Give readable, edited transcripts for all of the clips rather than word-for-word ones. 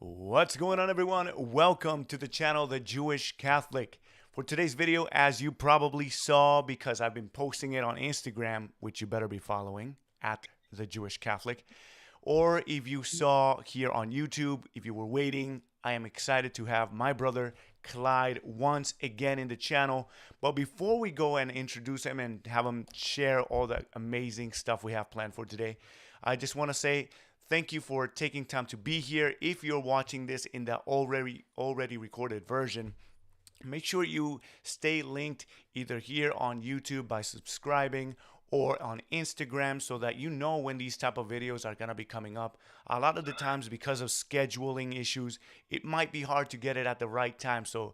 What's going on, everyone? Welcome to the channel, The Jewish Catholic. For today's video, as you probably saw, because I've been posting it on Instagram, which you better be following, at The Jewish Catholic, or if you saw here on YouTube, if you were waiting, I am excited to have my brother Clyde once again in the channel. But before we go and introduce him and have him share all the amazing stuff we have planned for today, I just want to say thank you for taking time to be here. If you're watching this in the already recorded version, make sure you stay linked either here on YouTube by subscribing or on Instagram so that you know when these type of videos are going to be coming up. A lot of the times, because of scheduling issues, it might be hard to get it at the right time. So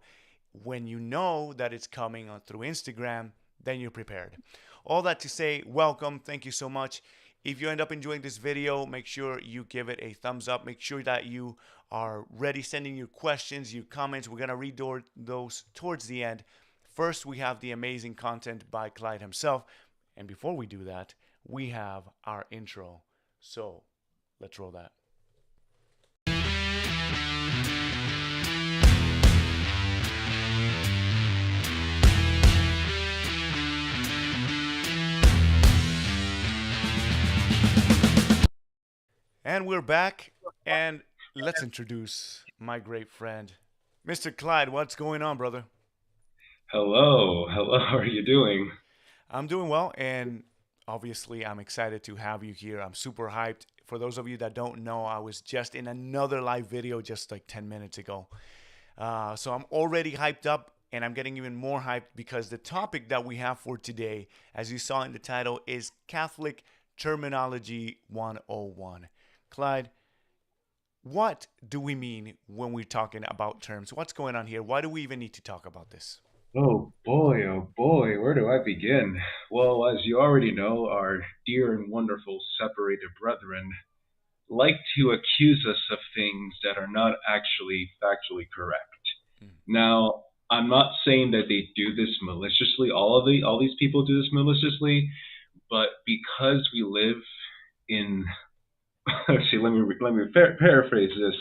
when you know that it's coming on through Instagram, then you're prepared. All that to say, welcome. Thank you so much. If you end up enjoying this video, make sure you give it a thumbs up. Make sure that you are ready sending your questions, your comments. We're going to read those towards the end. First, we have the amazing content by Clyde himself. And before we do that, we have our intro. So let's roll that. And we're back, and let's introduce my great friend, Mr. Clyde. What's going on, brother? Hello, how are you doing? I'm doing well, and obviously, I'm excited to have you here. I'm super hyped. For those of you that don't know, I was just in another live video just like 10 minutes ago. So I'm already hyped up, and I'm getting even more hyped because the topic that we have for today, as you saw in the title, is Catholic Terminology 101. Clyde, what do we mean when we're talking about terms? What's going on here? Why do we even need to talk about this? Oh boy, where do I begin? Well, as you already know, our dear and wonderful separated brethren like to accuse us of things that are not actually factually correct. Mm. Now, I'm not saying that they do this maliciously. All these people do this maliciously, but because we live in see, paraphrase this.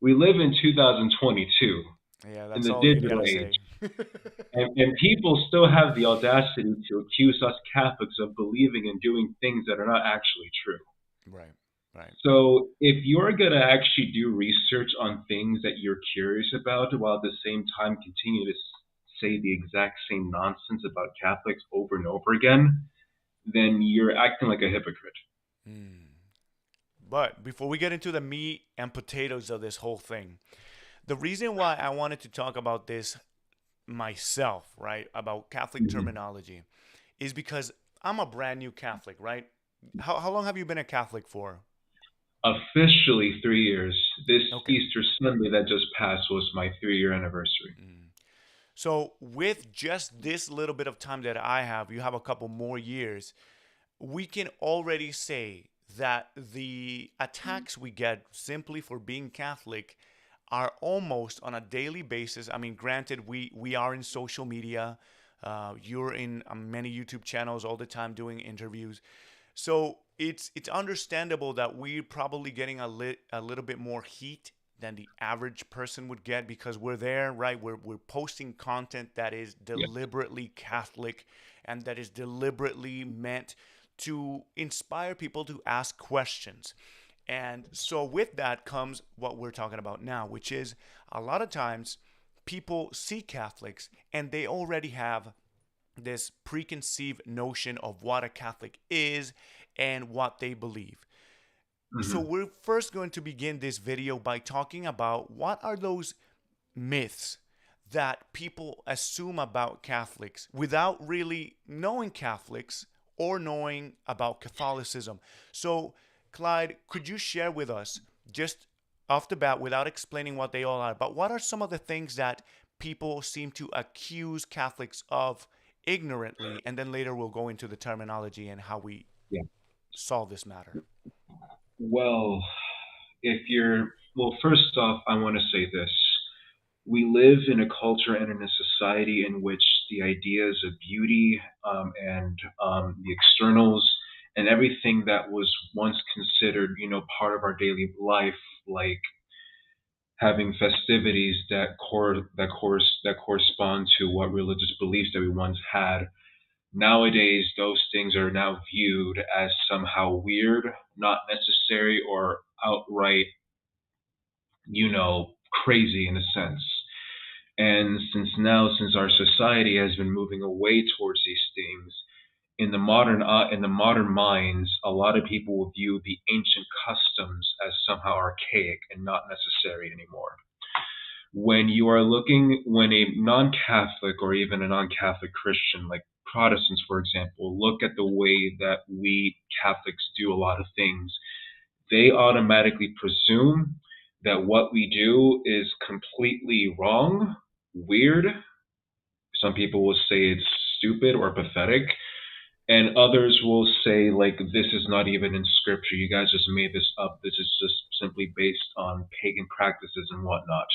We live in 2022 Yeah, in that's the all you digital gotta age. say. And people still have the audacity to accuse us Catholics of believing and doing things that are not actually true. Right, right. So if you're going to actually do research on things that you're curious about while at the same time continue to say the exact same nonsense about Catholics over and over again, then you're acting like a hypocrite. Mm. But before we get into the meat and potatoes of this whole thing, the reason why I wanted to talk about this myself, right, about Catholic Mhm. terminology, is because I'm a brand new Catholic, right? How long have you been a Catholic for? Officially 3 years. This Okay. Easter Sunday that just passed was my 3 year anniversary. Mm. So, with just this little bit of time that I have, you have a couple more years, we can already say that the attacks we get simply for being Catholic are almost on a daily basis. I mean, granted, we are in social media. You're in many YouTube channels all the time doing interviews. So it's understandable that we're probably getting a little bit more heat than the average person would get because we're there, right? We're posting content that is Yeah. deliberately Catholic and that is deliberately meant to inspire people to ask questions. And so with that comes what we're talking about now, which is a lot of times people see Catholics and they already have this preconceived notion of what a Catholic is and what they believe. So hmm we're first going to begin this video by talking about what are those myths that people assume about Catholics without really knowing Catholics or knowing about Catholicism. So, Clyde, could you share with us, just off the bat, without explaining what they all are, but what are some of the things that people seem to accuse Catholics of ignorantly? And then later we'll go into the terminology and how we Yeah. solve this matter. Well, well, first off, I want to say this. We live in a culture and in a society in which the ideas of beauty and the externals and everything that was once considered, part of our daily life, like having festivities that correspond to what religious beliefs that we once had. Nowadays, those things are now viewed as somehow weird, not necessary, or outright, crazy in a sense. And since our society has been moving away towards these things, in the modern minds, a lot of people will view the ancient customs as somehow archaic and not necessary anymore. When a non-Catholic or even a non-Catholic Christian, like Protestants, for example, look at the way that we Catholics do a lot of things, they automatically presume that what we do is completely wrong, weird. Some people will say it's stupid or pathetic, and others will say, like, this is not even in scripture. You guys just made this up. This is just simply based on pagan practices and whatnot.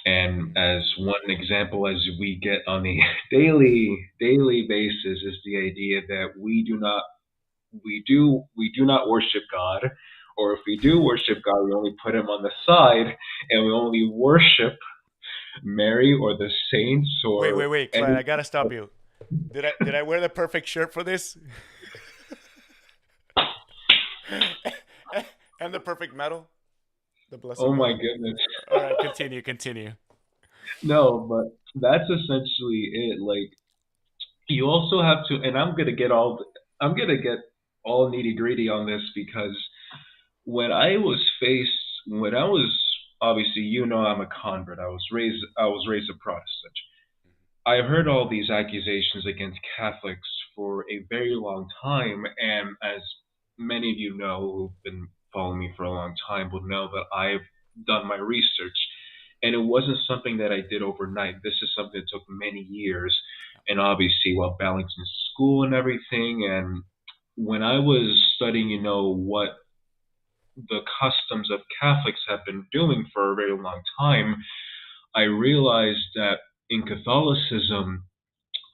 And as one example, as we get on a daily basis, is the idea that we do not worship God, or if we do worship God, we only put him on the side, and we only worship Mary or the saints Wait, wait, or wait, Clyde, any. I gotta stop you. Did I wear the perfect shirt for this? And the perfect medal? The blessed Oh my medal? goodness. All right, continue. No, but that's essentially it. Like, you also have to, and I'm gonna get all nitty gritty on this because when I was obviously, I'm a convert. I was raised a Protestant. I heard all these accusations against Catholics for a very long time, and as many of you know who've been following me for a long time will know that I've done my research, and it wasn't something that I did overnight. This is something that took many years, and obviously while balancing school and everything. And when I was studying, what the customs of Catholics have been doing for a very long time, I realized that in Catholicism,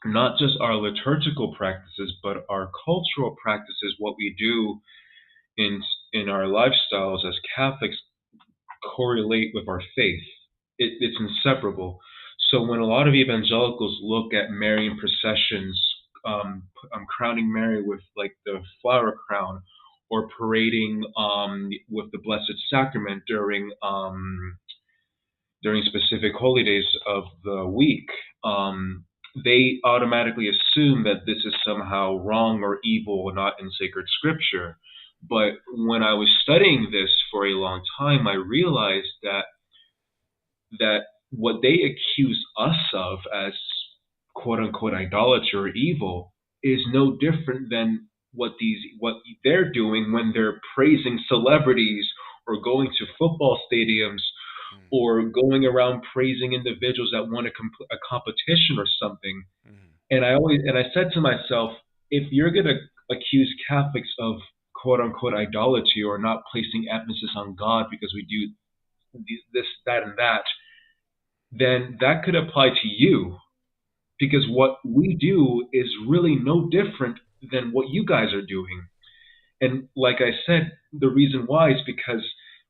not just our liturgical practices, but our cultural practices, what we do in in our lifestyles as Catholics correlate with our faith. It's inseparable. So when a lot of evangelicals look at Marian processions, crowning Mary with like the flower crown, or parading with the Blessed Sacrament during specific holy days of the week, they automatically assume that this is somehow wrong or evil, not in sacred scripture. But when I was studying this for a long time, I realized that what they accuse us of as quote unquote idolatry or evil is no different than what they're doing when they're praising celebrities or going to football stadiums Mm, or going around praising individuals that won a competition or something. mm, And I said to myself, if you're going to accuse Catholics of quote unquote idolatry or not placing emphasis on God because we do this, that, and that, then that could apply to you, because what we do is really no different than what you guys are doing. And like I said, the reason why is because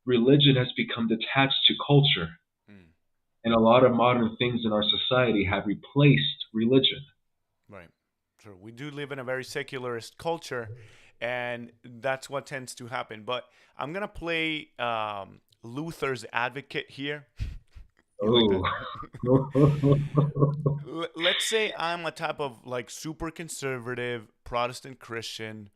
religion has become detached to culture, mm. and a lot of modern things in our society have replaced religion. Right. So we do live in a very secularist culture, and that's what tends to happen. But I'm gonna play Luther's advocate here. You like Oh. that? Let's say I'm a type of like super conservative Protestant Christian,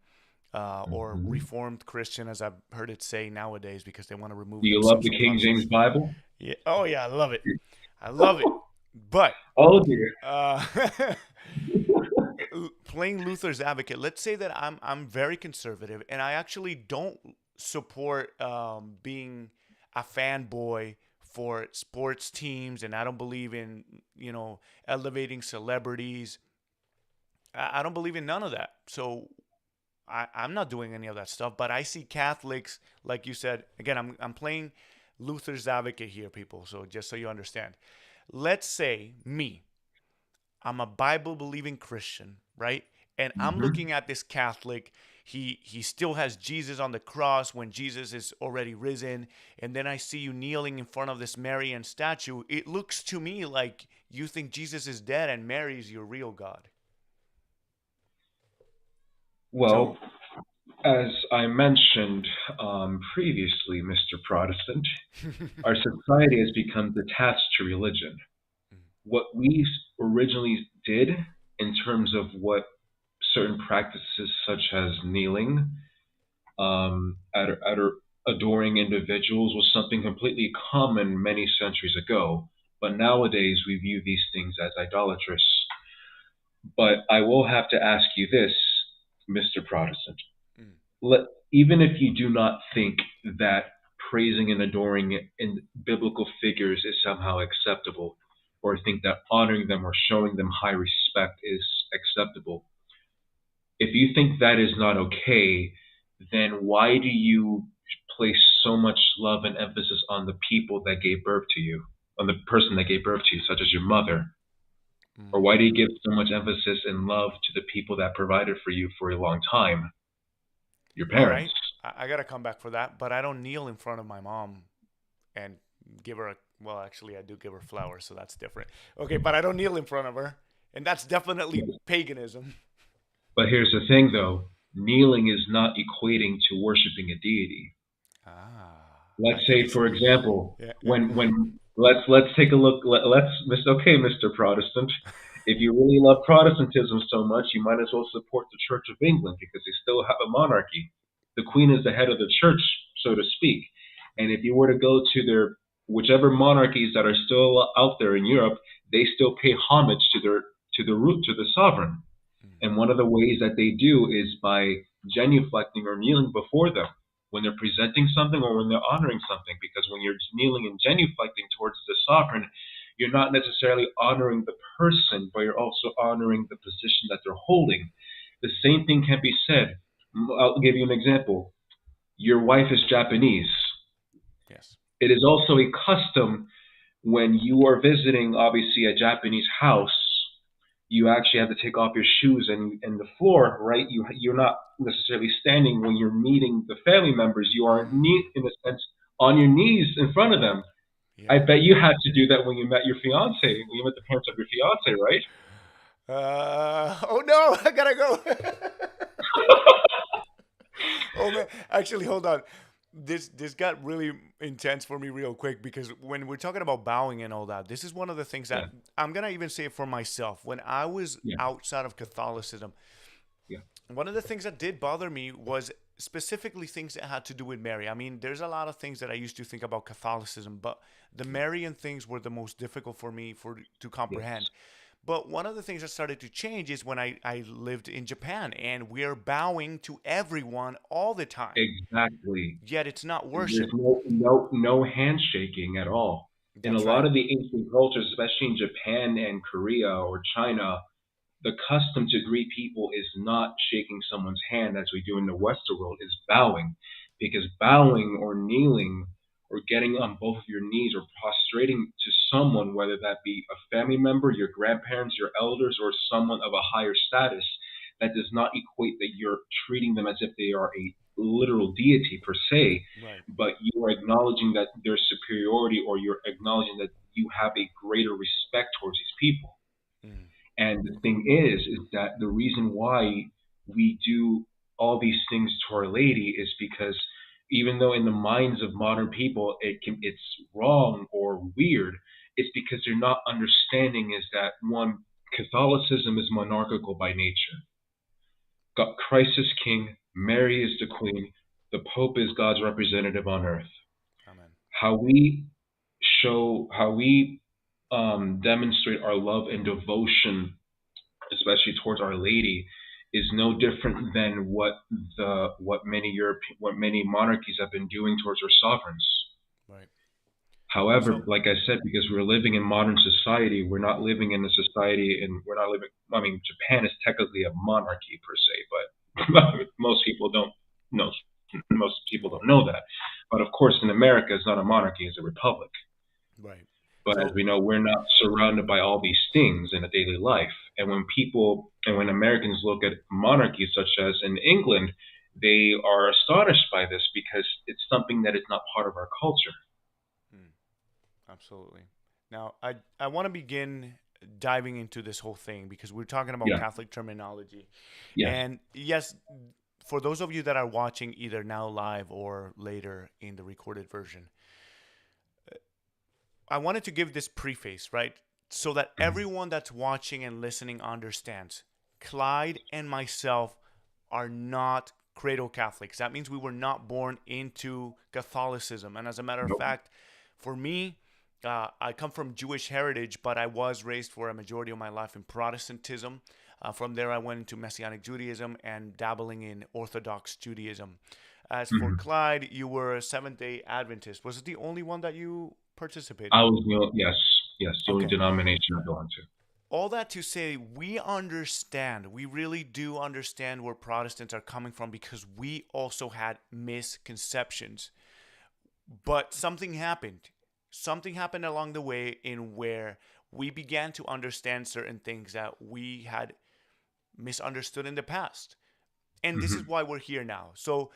or Mhm. Reformed Christian, as I've heard it say nowadays, because they want to Do remove you love themselves the from King James politics. Bible? Yeah. Oh yeah, I love it. I love it. But Oh dear. uh, playing Luther's advocate, let's say that I'm very conservative, and I actually don't support being a fanboy for sports teams, and I don't believe in elevating celebrities. I don't believe in none of that. So I'm not doing any of that stuff. But I see Catholics, like you said, again, I'm playing Luther's advocate here, people. So just so you understand, let's say me, I'm a Bible believing Christian, right? And I'm Hmm. looking at this Catholic. he still has Jesus on the cross when Jesus is already risen, and then I see you kneeling in front of this Marian statue. It looks to me like you think Jesus is dead and Mary is your real God. Well, So, as I mentioned previously, Mr. Protestant, our society has become detached to religion. What we originally did in terms of what certain practices such as kneeling, at adoring individuals was something completely common many centuries ago. But nowadays we view these things as idolatrous. But I will have to ask you this, Mr. Protestant. mm, Let, even if you do not think that praising and adoring in biblical figures is somehow acceptable, or think that honoring them or showing them high respect is acceptable, if you think that is not okay, then why do you place so much love and emphasis on the people that gave birth to you, on the person that gave birth to you, such as your mother? Or mm. why do you give so much emphasis and love to the people that provided for you for a long time, your All parents? right, I gotta come back for that, but I don't kneel in front of my mom and give her a. Well, actually, I do give her flowers, so that's different. Okay, but I don't kneel in front of her, and that's definitely paganism. But here's the thing, though: kneeling is not equating to worshiping a deity. I Let's think say, it's for example, yeah, yeah. when let's take a look. Let's okay, Mr. Protestant. If you really love Protestantism so much, you might as well support the Church of England because they still have a monarchy. The Queen is the head of the church, so to speak. And if you were to go to their whichever monarchies that are still out there in Europe, they still pay homage to the root to the sovereign. Mm, And one of the ways that they do is by genuflecting or kneeling before them when they're presenting something or when they're honoring something. Because when you're kneeling and genuflecting towards the sovereign, you're not necessarily honoring the person, but you're also honoring the position that they're holding. The same thing can be said. I'll give you an example. Your wife is Japanese. yes. It is also a custom when you are visiting, obviously, a Japanese house, you actually have to take off your shoes and the floor, right? You're not necessarily standing when you're meeting the family members. You are in a sense on your knees in front of them. I Yeah. bet you had to do that when you met your fiance, when you met the parents of your fiance, right? Oh no, I gotta go. Oh man, actually, hold on. This got really intense for me real quick because when we're talking about bowing and all that, this is one of the things Yeah, that I'm gonna even say it for myself. When I was yeah, outside of Catholicism, yeah, one of the things that did bother me was specifically things that had to do with Mary. I mean, there's a lot of things that I used to think about Catholicism, but the Marian things were the most difficult for me for to comprehend. yes, But one of the things that started to change is when I lived in Japan and we're bowing to everyone all the time. exactly. Yet it's not There's worship. no handshaking at all. In a That's lot right. of the ancient cultures, especially in Japan and Korea or China, the custom to greet people is not shaking someone's hand as we do in the Western world, is bowing. Because bowing or kneeling or getting on both of your knees or prostrating to someone, whether that be a family member, your grandparents, your elders, or someone of a higher status, that does not equate that you're treating them as if they are a literal deity per se, Right. but you are acknowledging that their superiority or you're acknowledging that you have a greater respect towards these people. Mm. And the Okay. thing is that the reason why we do all these things to Our Lady is because even though in the minds of modern people it's wrong or weird, it's because they're not understanding is that one, Catholicism is monarchical by nature. God, Christ is King, Amen. Mary is the Queen, the Pope is God's representative on earth. Amen. How we how we demonstrate our love and devotion especially towards Our Lady, is no different than what many monarchies have been doing towards their sovereigns. Right. However, So, like I said, because we're living in modern society, we're not living in a society, and we're not living. I mean, Japan is technically a monarchy per se, but most people don't know. Most people right. don't know that. But of course, in America, it's not a monarchy; it's a republic. Right. But as So we know, we're not surrounded by all these things in a daily life. And when Americans look at monarchies such as in England, they are astonished by this because it's something that is not part of our culture. mm, absolutely. Now, I want to begin diving into this whole thing because we're talking about Yeah, Catholic terminology. yeah. And yes, for those of you that are watching either now live or later in the recorded version, I wanted to give this preface, right? So that Mhm. everyone that's watching and listening understands. Clyde and myself are not cradle Catholics. That means we were not born into Catholicism. And as a matter of Nope. fact, for me, I come from Jewish heritage, but I was raised for a majority of my life in Protestantism. From there, I went into Messianic Judaism and dabbling in Orthodox Judaism. As for Mhm. Clyde, you were a Seventh day Adventist. Was it the only one that you participated I in? was yes, yes, the only Okay. denomination I belong to. All that to say, we understand, we really do understand where Protestants are coming from because we also had misconceptions. But something happened. Something happened along the way in where we began to understand certain things that we had misunderstood in the past. And this is Hmm. why we're here now. So,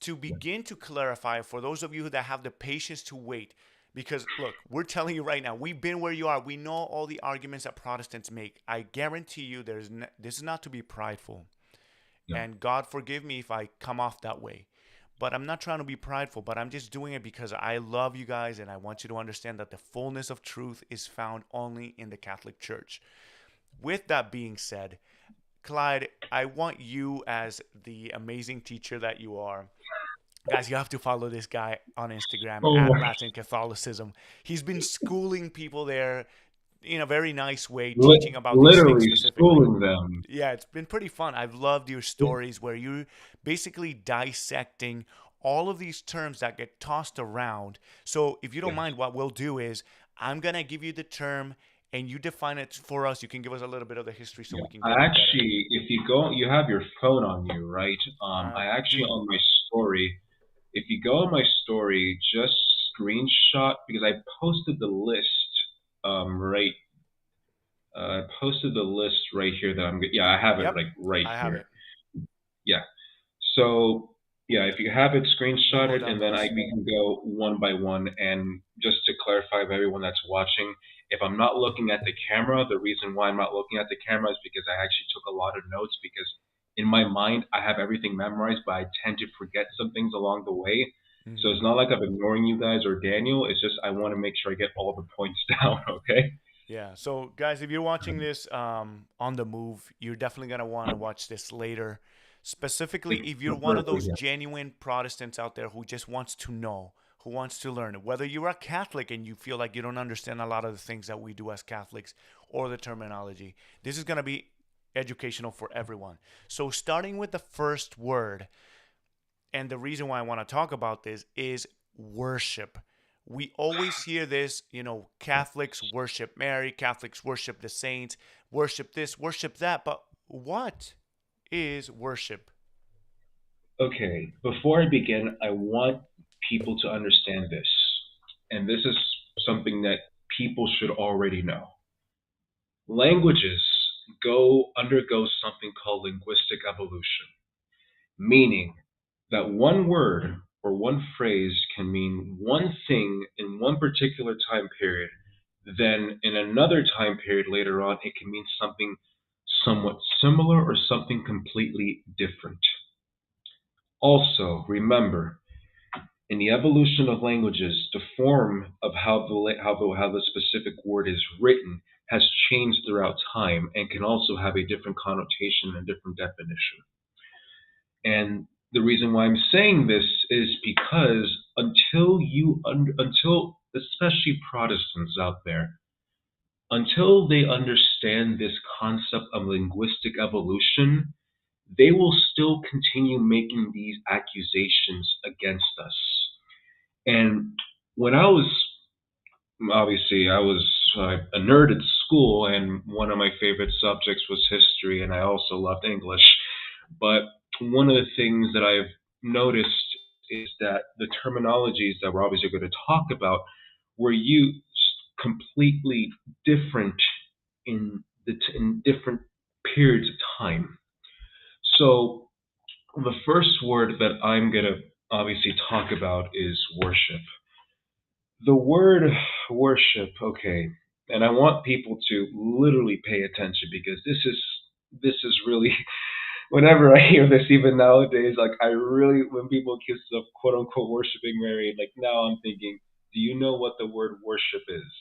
to Yeah. begin to clarify, for those of you that have the patience to wait, because look, we're telling you right now, we've been where you are. We know all the arguments that Protestants make. I guarantee you, this is not to be prideful. Yeah. And God forgive me if I come off that way. But I'm not trying to be prideful, but I'm just doing it because I love you guys and I want you to understand that the fullness of truth is found only in the Catholic Church. With that being said, Clyde, I want you, as the amazing teacher that you are, guys, you have to follow this guy on Instagram Oh, at Latin Catholicism. He's been schooling people there in a very nice way, li- teaching about these things literally specifically. schooling them. Yeah, it's been pretty fun. I've loved your stories where you're basically dissecting all of these terms that get tossed around. So, if you don't Yes. mind, what we'll do is I'm going to give you the term and you define it for us. You can give us a little bit of the history so Yeah. we can get I it better. actually, if you go, you have your phone on you, right? I I actually do. on my story. If you go on my story, just screenshot because I posted the list. Right. I posted the list right here that I'm. Yeah, I have it Yep, like right I have here. it. Yeah. So yeah, if you have it, We'll screenshot go it, down and the then list. we can go one by one. And just to clarify for everyone that's watching, if I'm not looking at the camera, the reason why I'm not looking at the camera is because I actually took a lot of notes because in my mind I have everything memorized, but I tend to forget some things along the way. So Hmm. it's not like I'm ignoring you guys or Daniel. It's just I want to make sure I get all the points down. Okay. Yeah. So, guys, if you're watching this on the move, you're definitely going to want to watch this later. Specifically, if you're one of Preferably, those yeah. genuine Protestants out there who just wants to know, who wants to learn, whether you're a Catholic and you feel like you don't understand a lot of the things that we do as Catholics or the terminology, this is going to be educational for everyone. So, starting with the first word, and the reason why I want to talk about this is worship. We always hear this, Catholics worship Mary, Catholics worship the saints, worship this, worship that. But what is worship? Okay, before I begin, I want people to understand this. And this is something that people should already know. Languages undergo something called linguistic evolution, meaning that one word or one phrase can mean one thing in one particular time period, then in another time period later on, it can mean something somewhat similar or something completely different. Also, remember, in the evolution of languages, the form of how the specific word is written has changed throughout time and can also have a different connotation and different definition. And the reason why I'm saying this is because until especially Protestants out there, until they understand this concept of linguistic evolution, they will still continue making these accusations against us. And when I was a nerd at school, and one of my favorite subjects was history, and I also loved English. But one of the things that I've noticed is that the terminologies that we're obviously going to talk about were used completely different in different periods of time. So the first word that I'm gonna obviously talk about is worship. The word worship, okay, and I want people to literally pay attention because this is really whenever I hear this, even nowadays, like I really, when people accuse of quote unquote worshiping Mary, like now I'm thinking, do you know what the word worship is?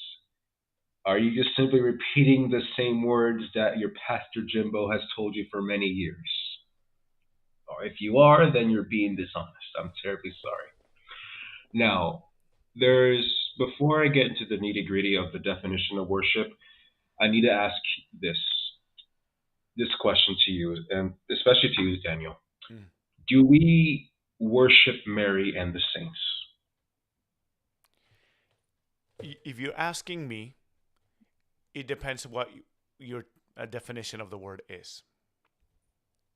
Are you just simply repeating the same words that your pastor Jimbo has told you for many years? Or if you are, then you're being dishonest. I'm terribly sorry. Now, there's before I get into the nitty gritty of the definition of worship, I need to ask this this question to you, and especially to you, Daniel. Mm. Do we worship Mary and the saints? If you're asking me, it depends what your definition of the word is.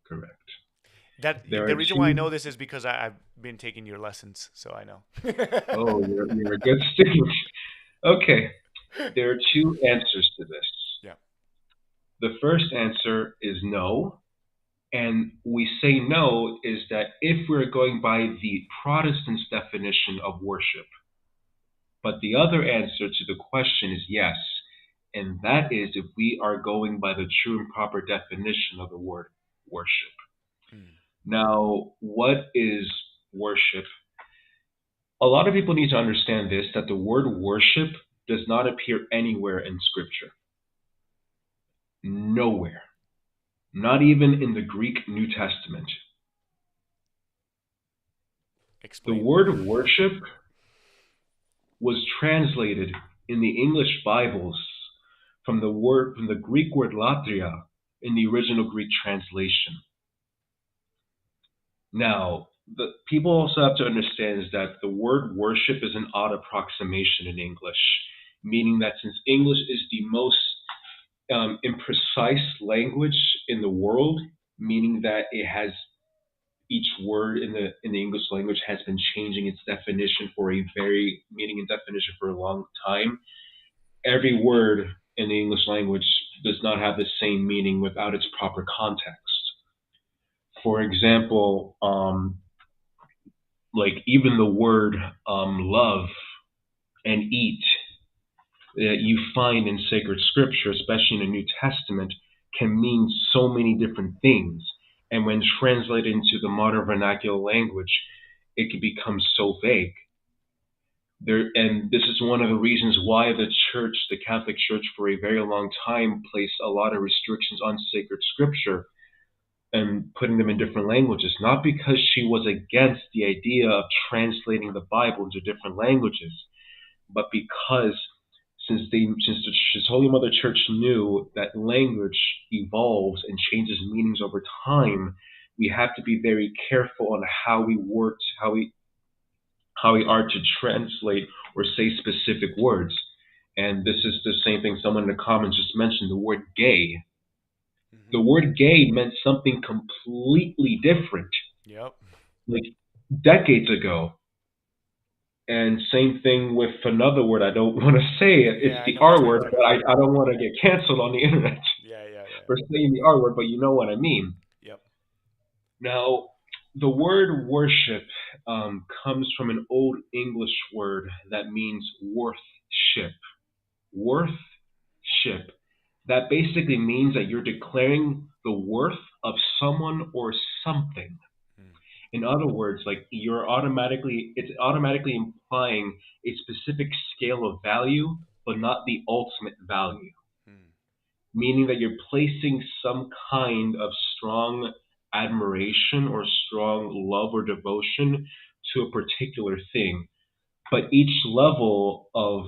Correct. That There the are reason why I two. know this is because I've been taking your lessons, so I know. Oh, you're a good student. Okay. There are two answers to this. Yeah. The first answer is no. And we say no is that if we're going by the Protestant's definition of worship, but the other answer to the question is yes. And that is if we are going by the true and proper definition of the word worship. Mm. Now, what is worship? A lot of people need to understand this that the word worship does not appear anywhere in Scripture. Nowhere. Not even in the Greek New Testament. The Explain. word worship was translated in the English Bibles from the Greek word latria in the original Greek translation. Now, the people also have to understand is that the word worship is an odd approximation in English, meaning that since English is the most imprecise language in the world, meaning that it has each word in the English language has been changing its definition for a very meaning and definition for a long time. Every word in the English language does not have the same meaning without its proper context. For example, like even the word love and eat that you find in sacred scripture, especially in the New Testament, can mean so many different things. And when translated into the modern vernacular language, it can become so vague. And this is one of the reasons why the church, the Catholic Church, for a very long time placed a lot of restrictions on sacred scripture and putting them in different languages, not because she was against the idea of translating the Bible into different languages, but because since the Holy Mother Church knew that language evolves and changes meanings over time, we have to be very careful on how we work, how we are to translate or say specific words. And this is the same thing someone in the comments just mentioned, the word gay. The Hmm. word gay meant something completely different, Yep. like decades ago. And same thing with another word I don't want to say. Yeah, It's I the know what R you're word, but talking I about. don't want to get canceled on the internet Yeah, yeah, yeah. for saying the R word, but you know what I mean. Yep. Now, the word worship comes from an old English word that means worthship. Worthship. That basically means that you're declaring the worth of someone or something. Mm. In other words, like it's automatically implying a specific scale of value, but not the ultimate value. Mm. Meaning that you're placing some kind of strong admiration or strong love or devotion to a particular thing. But each level of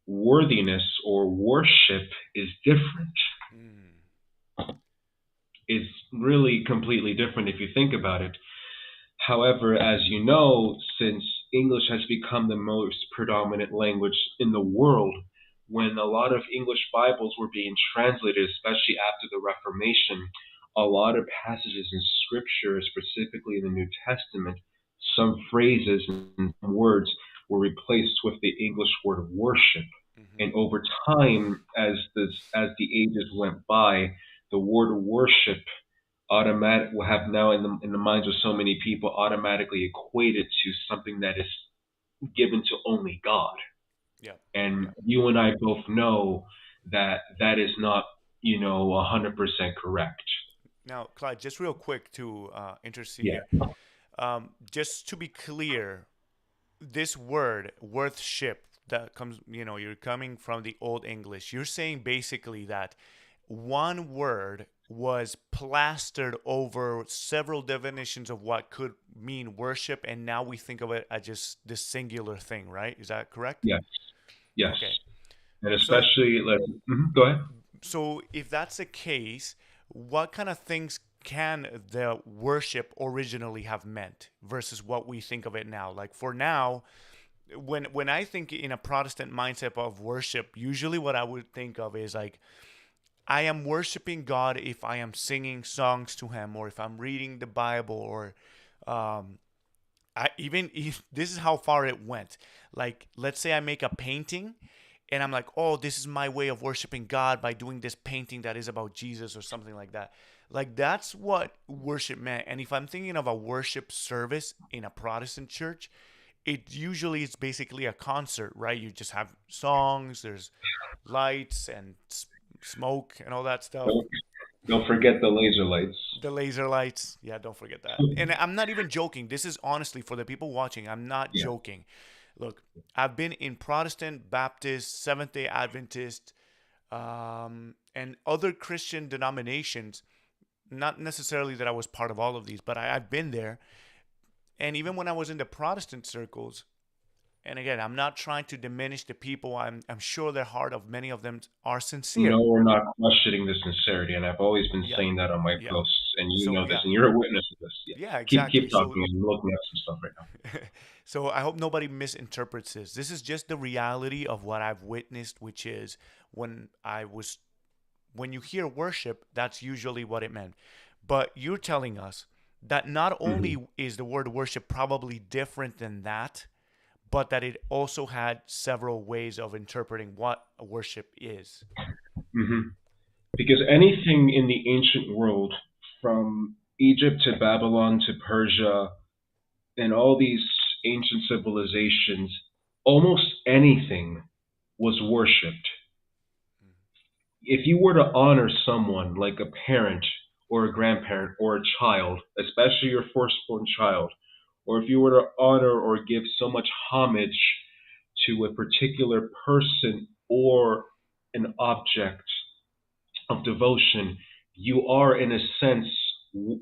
worthiness or worship is different. Mm. Is really completely different if you think about it. However, as you know, since English has become the most predominant language in the world, when a lot of English Bibles were being translated, especially after the Reformation, a lot of passages in Scripture, specifically in the New Testament, some phrases and words were replaced with the English word worship. And over time, as the ages went by, the word worship automatic will have now in the minds of so many people automatically equated to something that is given to only God. Yeah. And Yeah. you and I both know that that is not 100% correct. Now, Clyde, just real quick to intercede Yeah. here. Just to be clear, this word worship that comes, you're coming from the Old English. You're saying basically that one word was plastered over several definitions of what could mean worship, and now we think of it as just this singular thing, right? Is that correct? Yes. Yes. Okay. And So especially like, go ahead. so if that's the case, what kind of things can the worship originally have meant versus what we think of it now? Like for now, when I think in a Protestant mindset of worship, usually what I would think of is like I am worshiping God if I am singing songs to Him, or if I'm reading the Bible, or um, I even if this is how far it went. Like, let's say I make a painting, and I'm like, oh, this is my way of worshiping God by doing this painting that is about Jesus or something like that. Like that's what worship meant. And if I'm thinking of a worship service in a Protestant church, it usually is basically a concert, right? You just have songs, there's lights and smoke and all that stuff. Don't, don't forget the laser lights. The laser lights. Yeah, don't forget that. And I'm not even joking. This is honestly for the people watching. I'm not Yeah. joking. Look, I've been in Protestant, Baptist, Seventh day Adventist, and other Christian denominations. Not necessarily that I was part of all of these, but I've been there. And even when I was in the Protestant circles, and again, I'm not trying to diminish the people. I'm sure their heart of many of them are sincere. No, we're not questioning the sincerity, and I've always been Yeah, saying that on my yeah. posts, and you So know this, yeah, and you're a witness of this. Yeah. yeah, Keep exactly. talking. I'm looking at some stuff right now. So I hope nobody misinterprets this. This is just the reality of what I've witnessed, which is when I was when you hear worship, that's usually what it meant. But you're telling us that not Hmm. only is the word worship probably different than that, but that it also had several ways of interpreting what a worship is. Hmm. Because anything in the ancient world, from Egypt to Babylon to Persia, and all these ancient civilizations, almost anything was worshipped. If you were to honor someone like a parent or a grandparent or a child, especially your firstborn child, or if you were to honor or give so much homage to a particular person or an object of devotion, you are in a sense,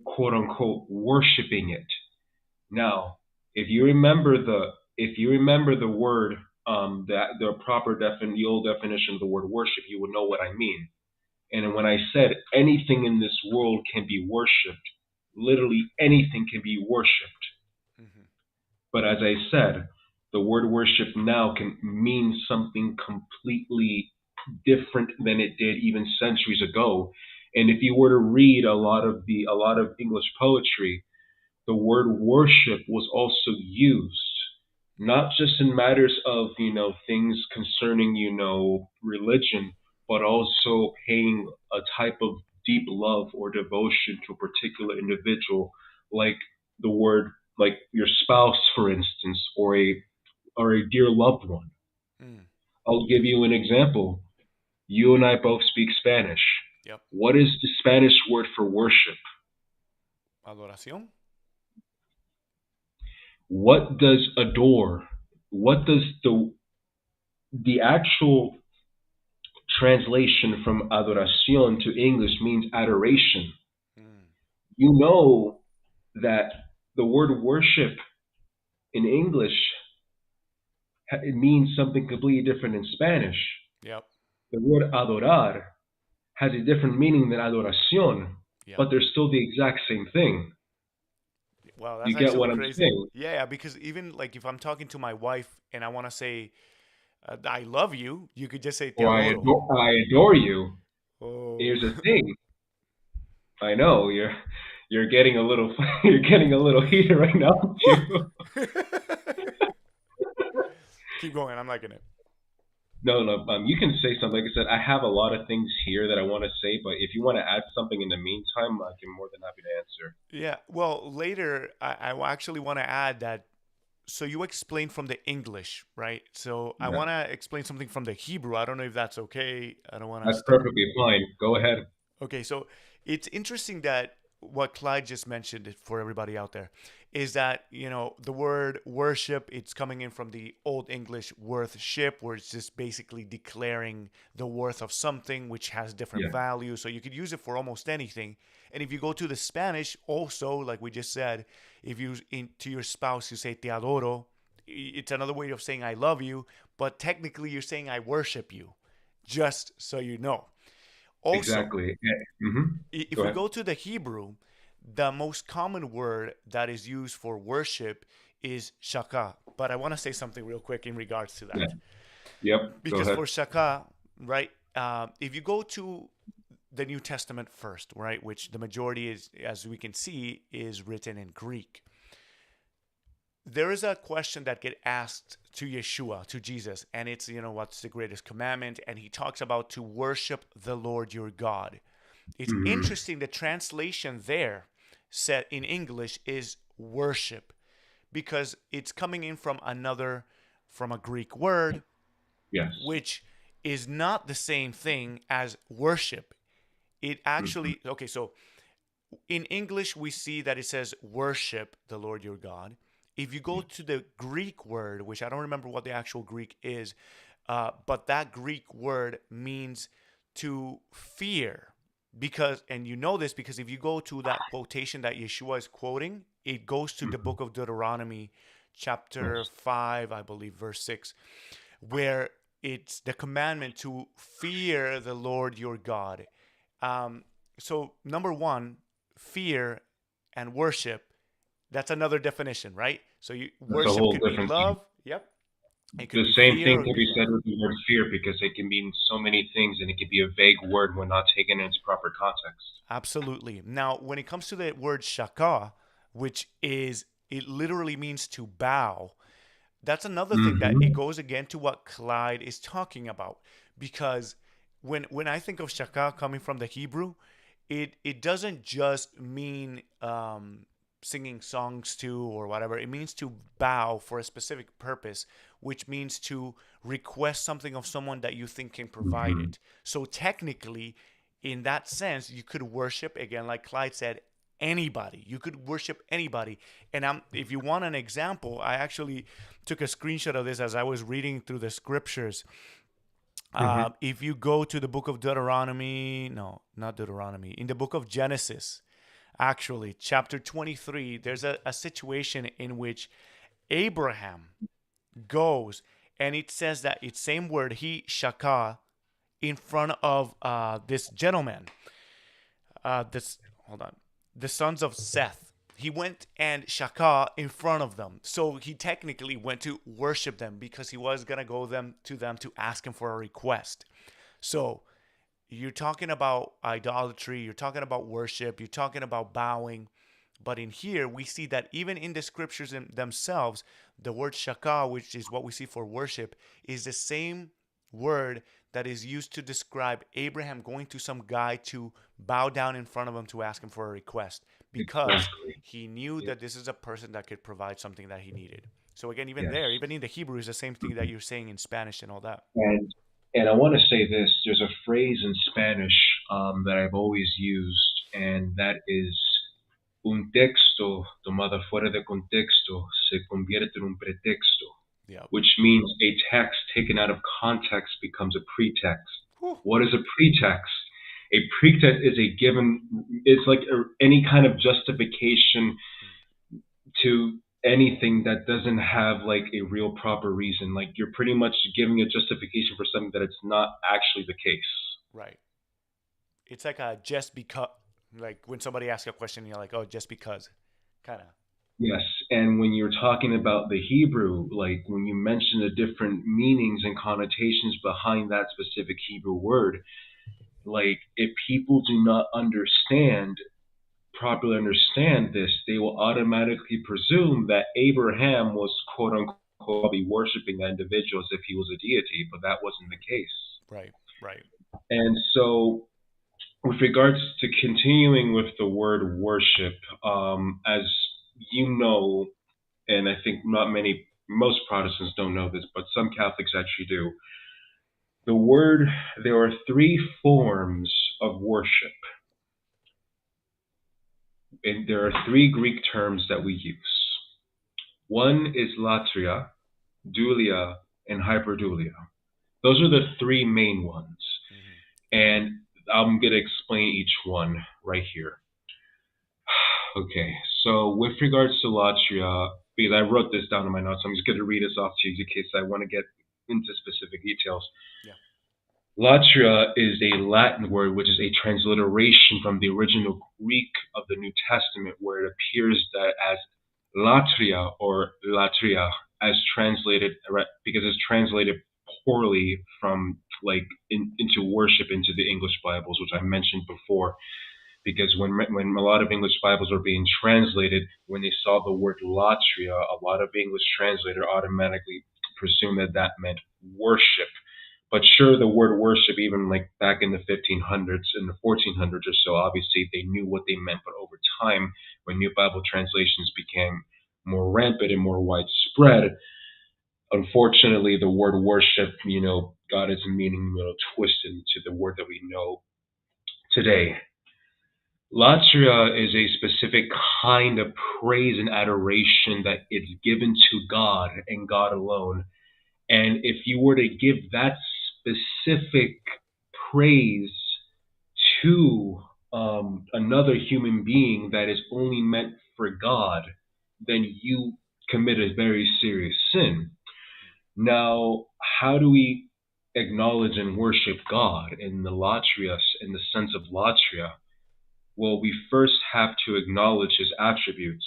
quote unquote, worshiping it. Now, if you remember the word, that the the old definition of the word worship, you would know what I mean. And when I said anything in this world can be worshipped, literally anything can be worshipped. Mm-hmm. But as I said, the word worship now can mean something completely different than it did even centuries ago. And if you were to read a lot of English poetry, the word worship was also used not just in matters of things concerning religion, but also paying a type of deep love or devotion to a particular individual, like the word, like your spouse, for instance, or a dear loved one. Mm. I'll give you an example. You and I both speak Spanish. Yep. What is the Spanish word for worship? Adoración. What does adore? What does the actual translation from adoración to English means adoration? Mm. You know that the word worship in English it means something completely different in Spanish. Yep. The word adorar has a different meaning than adoración, Yep. but they're still the exact same thing. Wow, that's You get actually what I'm crazy. saying? Yeah, because even like if I'm talking to my wife and I want to say I love you, you could just say te Or adoro. I adore you. Oh. Here's the thing. I know you're getting a little you're getting a little heated right now too. Keep going. I'm liking it. No, no. You can say something. Like I said, I have a lot of things here that I want to say, but if you want to add something in the meantime, I can more than happy to answer. Yeah. Well, later, I actually want to add that. So you explained from the English, right? So I Yeah, want to explain something from the Hebrew. I don't know if that's okay. I don't want to that's step. perfectly fine. Go ahead. Okay, so it's interesting that what Clyde just mentioned for everybody out there is that, the word worship, it's coming in from the Old English worthship, where it's just basically declaring the worth of something which has different Yeah, values. So you could use it for almost anything. And if you go to the Spanish, also, like we just said, if you to your spouse, you say te adoro, it's another way of saying I love you, but technically you're saying I worship you, just so you know. Also, exactly. Yeah. if Go we ahead. go to the Hebrew, the most common word that is used for worship is shaka. But I want to say something real quick in regards to Yeah. that. Yep. Go Because ahead. for shaka, right, if you go to the New Testament first, right, which the majority is, as we can see, is written in Greek. There is a question that get asked to Yeshua, to Jesus, and it's, what's the greatest commandment? And he talks about to worship the Lord your God. It's hmm interesting, the translation there set in English is worship, because it's coming in from a Greek word, Yes. which is not the same thing as worship. It hmm actually, okay, so in English, we see that it says worship the Lord your God. If you go Yeah. to the Greek word, which I don't remember what the actual Greek is, but that Greek word means to fear. Because, and you know this because if you go to that quotation that Yeshua is quoting, it goes to the hmm book of Deuteronomy, chapter Yes. 5, I believe, verse 6, where it's the commandment to fear the Lord your God. Um, so, number one, fear and worship, that's another definition, right? So, That's a worship whole could be different thing. love. Yep. It could The be same fear thing or it can could be be love. said with the word fear because it can mean so many things and it can be a vague word when not taken in its proper context. Absolutely. Now, when it comes to the word shaka, which is, it literally means to bow, that's another thing that it hmm goes again to what Clyde is talking about. Because when I think of shaka coming from the Hebrew, it doesn't just mean singing songs to or whatever. It means to bow for a specific purpose, which means to request something of someone that you think can provide hmm it. So technically, in that sense, you could worship again, like Clyde said, anybody. You could worship anybody. And if you want an example, I actually took a screenshot of this as I was reading through the scriptures. hmm If you go to the book of Deuteronomy, no, not Deuteronomy, in the book of Genesis, actually, chapter 23, there's a situation in which Abraham goes and it says that it's same word, he, shaka, in front of this gentleman. This hold on, the sons of Seth. He went and shaka in front of them, so he technically went to worship them because he was gonna go to them to ask him for a request. So you're talking about idolatry, you're talking about worship, you're talking about bowing. But in here, we see that even in the scriptures themselves, the word shaka, which is what we see for worship, is the same word that is used to describe Abraham going to some guy to bow down in front of him to ask him for a request because Exactly. he knew Yep. that this is a person that could provide something that he needed. So again, even Yes. there, even in the Hebrew, is the same thing that you're saying in Spanish and all that. And and I want to say this. There's a phrase in Spanish that I've always used, and that is un texto tomado fuera de contexto se convierte en un pretexto, Yeah. which means a text taken out of context becomes a pretext. Whew. What is a pretext? A pretext is a given. It's like any kind of justification to anything that doesn't have like a real proper reason. Like you're pretty much giving a justification for something that it's not actually the case. Right. It's like a just because, like when somebody asks a question, you're like, oh, just because, kind of. Yes, and when you're talking about the Hebrew, like when you mention the different meanings and connotations behind that specific Hebrew word, like if people do not properly understand this, they will automatically presume that Abraham was quote unquote probably worshiping that individual as if he was a deity, but that wasn't the case. Right. Right. And so, with regards to continuing with the word worship, as you know, and I think most Protestants don't know this, but some Catholics actually do. The word, there are three forms of worship, and there are three Greek terms that we use. One is latria, dulia, and hyperdulia. Those are the three main ones. Mm-hmm. And I'm going to explain each one right here. Okay, so with regards to latria, because I wrote this down in my notes, I'm just going to read this off to you in case I want to get into specific details. Yeah. Latria is a Latin word which is a transliteration from the original Greek of the New Testament, where it appears that as latria or latria, as translated, because it's translated poorly from into worship into the English Bibles, which I mentioned before. Because when a lot of English Bibles were being translated, when they saw the word latria, a lot of English translator automatically presumed that that meant worship. But sure, the word worship, even like back in the 1500s, in the 1400s or so, obviously they knew what they meant. But over time, when new Bible translations became more rampant and more widespread, unfortunately, the word worship, got its meaning, twisted into the word that we know today. Latria is a specific kind of praise and adoration that is given to God and God alone. And if you were to give that specific praise to another human being that is only meant for God, then you commit a very serious sin. Now, how do we acknowledge and worship God in the latria, in the sense of latria? Well, we first have to acknowledge his attributes.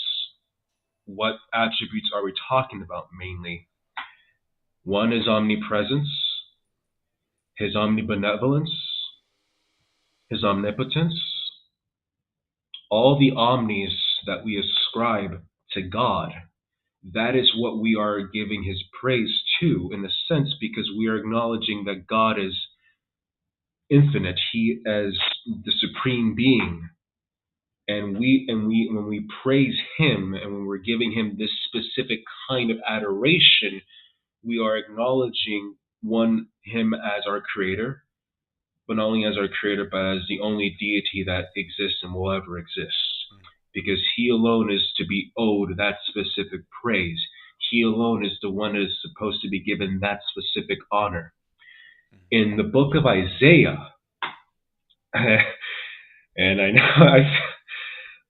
What attributes are we talking about mainly? One is omnipresence, his omnibenevolence, his omnipotence, all the omnis that we ascribe to God. That is what we are giving his praise to, in a sense, because we are acknowledging that God is infinite. He is the supreme being. And when we praise him and when we're giving him this specific kind of adoration, we are acknowledging him as our creator, but not only as our creator, but as the only deity that exists and will ever exist. Because he alone is to be owed that specific praise. He alone is the one that is supposed to be given that specific honor. In the book of Isaiah, and I know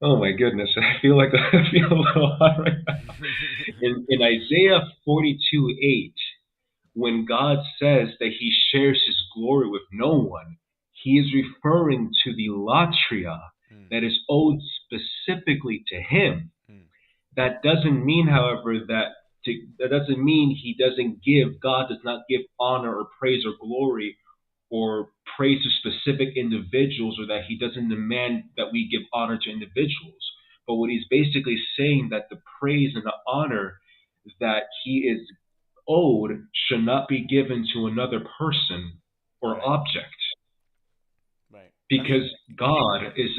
oh my goodness, I feel a little hot right now. In Isaiah 42:8, when God says that he shares his glory with no one, he is referring to the latria that is owed specifically to him. That doesn't mean, however, that doesn't mean God does not give honor or praise or glory or praise to specific individuals, or that he doesn't demand that we give honor to individuals. But what he's basically saying, that the praise and the honor that he is owed should not be given to another person or object. Right. Because God is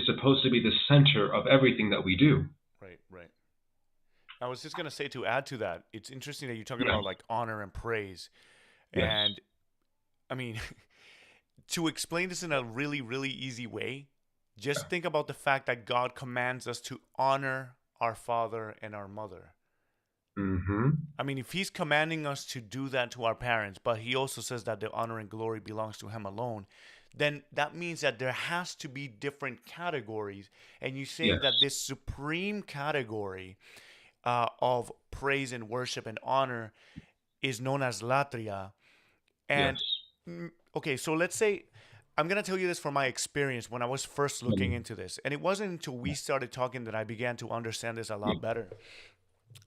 supposed to be the center of everything that we do. Right, right. I was just gonna say, to add to that, it's interesting that you're talking about like honor and praise. Yes. And I mean, to explain this in a really, really easy way, just think about the fact that God commands us to honor our father and our mother. Mm-hmm. I mean, if he's commanding us to do that to our parents, but he also says that the honor and glory belongs to him alone, then that means that there has to be different categories. And you're saying that this supreme category of praise and worship and honor is known as latria. And okay, so let's say, I'm going to tell you this from my experience when I was first looking into this. And it wasn't until we started talking that I began to understand this a lot better.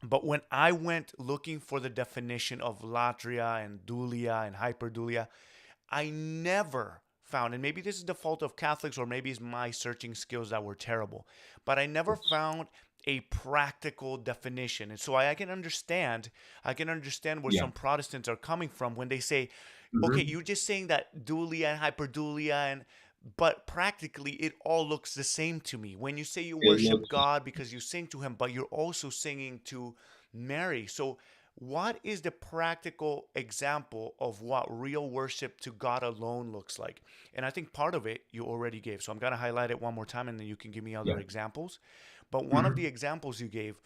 But when I went looking for the definition of latria and dulia and hyperdulia, I never found, and maybe this is the fault of Catholics or maybe it's my searching skills that were terrible, but I never found a practical definition. And so I can understand where Yeah. some Protestants are coming from when they say, okay, Hmm. you're just saying that dulia and hyperdulia, but practically it all looks the same to me. When you say you It worship looks. God because you sing to him, but you're also singing to Mary. So what is the practical example of what real worship to God alone looks like? And I think part of it you already gave. So I'm going to highlight it one more time and then you can give me other Yeah. examples. But one of the Hmm. examples you gave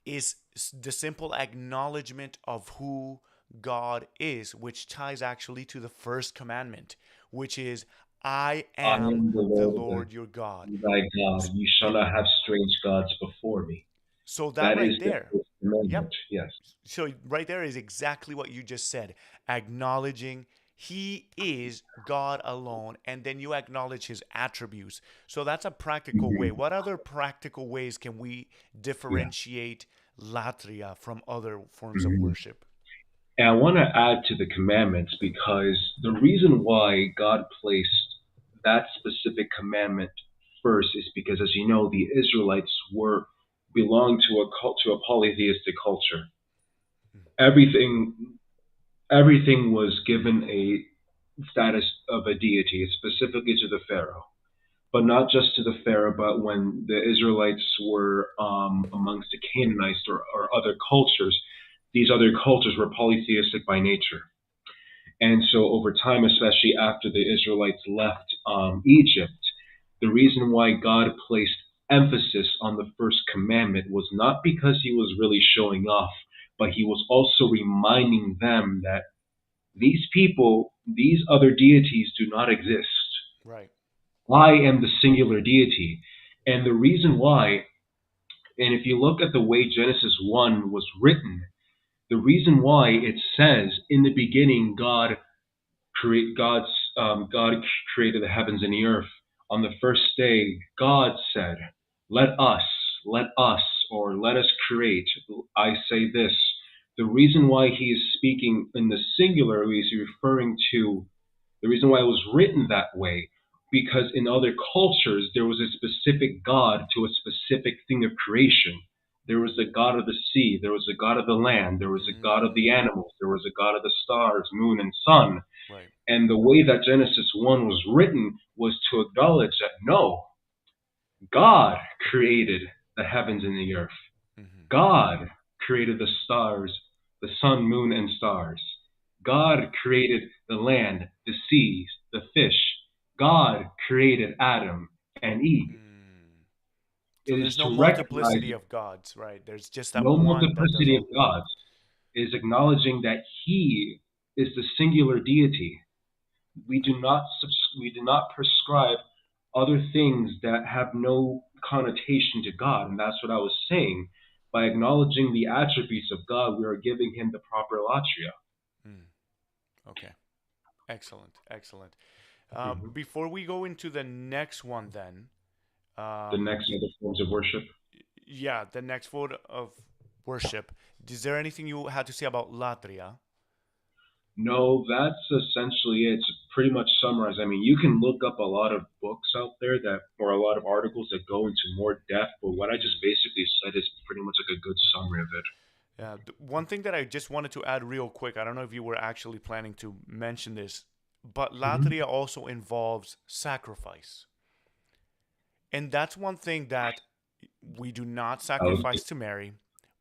is the simple acknowledgement of who God is, which ties actually to the first commandment, which is, I I am am the the Lord Lord your God. thy God. You shall And not have strange gods before me. so that That is right the there, first yep. commandment. Yes. So right there is exactly what you just said, acknowledging he is God alone, and then you acknowledge his attributes. So that's a practical way. Hmm. What other practical ways can we Yeah. differentiate latria from other forms of Hmm. worship? And I want to add to the commandments because the reason why God placed that specific commandment first is because, as you know, the Israelites were belonged to a polytheistic culture. Everything everything was given a status of a deity, specifically to the Pharaoh, but not just to the Pharaoh, but when the Israelites were amongst the Canaanites or other cultures, these other cultures were polytheistic by nature. And so over time, especially after the Israelites left Egypt, the reason why God placed emphasis on the first commandment was not because he was really showing off, but he was also reminding them that these people, these other deities do not exist. Right. I am the singular deity. And the reason why, and if you look at the way Genesis 1 was written, the reason why it says in the beginning God created the heavens and the earth. On the first day, God said, us, let us, or let us create." I say this. The reason why he is speaking in the singular is referring to the reason why it was written that way, because in other cultures there was a specific God to a specific thing of creation. There was a God of the sea, there was a God of the land, there was a God of the Mm, animals, there was a God of the stars, moon, and sun. right. And the way that Genesis 1 was written was to acknowledge that no, God created the heavens and the earth. Hmm. God created the stars, the sun, moon, and stars. God created the land, the seas, the fish. God created Adam and Eve. Mm. It So is there's no to recognize multiplicity of gods, right? There's just that no one that does multiplicity of all. gods. It is acknowledging that He is the singular deity. Right. We do not prescribe other things that have no connotation to God, and that's what I was saying. By acknowledging the attributes of God, we are giving Him the proper latria. Mm. Okay. Excellent. Excellent. Mhm. Before we go into the next one, then, The next do, other forms of worship. yeah, the next form of worship. Is there anything you had to say about latria? No, that's essentially it. It's pretty much summarized. I mean, you can look up a lot of books out there that, or a lot of articles that go into more depth, but what I just Mm. basically said is pretty much like a good summary of it. Yeah. One thing that I just wanted to add real quick, I don't know if you were actually planning to mention this, but Hmm. latria also involves sacrifice. And that's one thing that we do not Okay. sacrifice to Mary.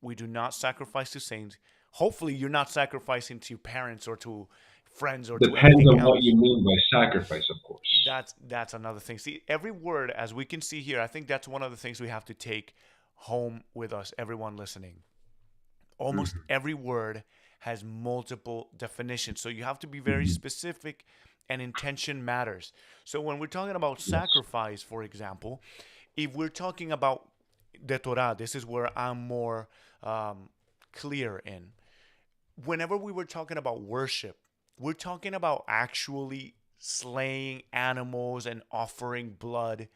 We do not sacrifice to saints. Hopefully, you're not sacrificing to your parents or to friends or to Depends anything on what else. you mean by sacrifice, of course. That's another thing. See, every word, as we can see here, I think that's one of the things we have to take home with us, everyone listening. Almost Hmm. every word has multiple definitions. So you have to be very Hmm. specific, and intention matters. So when we're talking about Yes. sacrifice, for example, if we're talking about the Torah, this is where I'm more um, clear in. Whenever we were talking about worship, we're talking about actually slaying animals and offering blood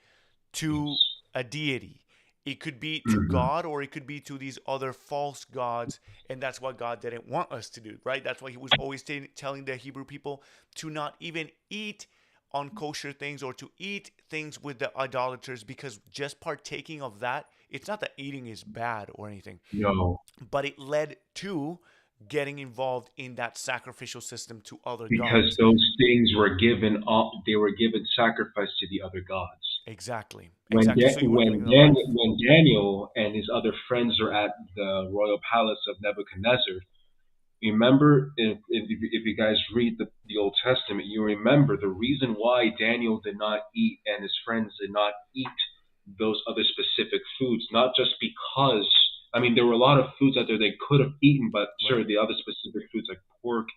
to Yes. a deity. It could be to Hmm. God or it could be to these other false gods. And that's what God didn't want us to do, right? That's why he was always telling the Hebrew people to not even eat unkosher things or to eat things with the idolaters, because just partaking of that it's not that eating is bad or anything, No, but it led to getting involved in that sacrificial system to other because gods. those things were given up. They were given sacrifice to the other gods. Exactly. Exactly. So you were giving the life. When Daniel and his other friends are at the royal palace of Nebuchadnezzar, remember, if you guys read the Old Testament, you remember the reason why Daniel did not eat and his friends did not eat those other specific foods, not just because, I mean, there were a lot of foods out there they could have eaten, but sure, Right. the other specific foods like pork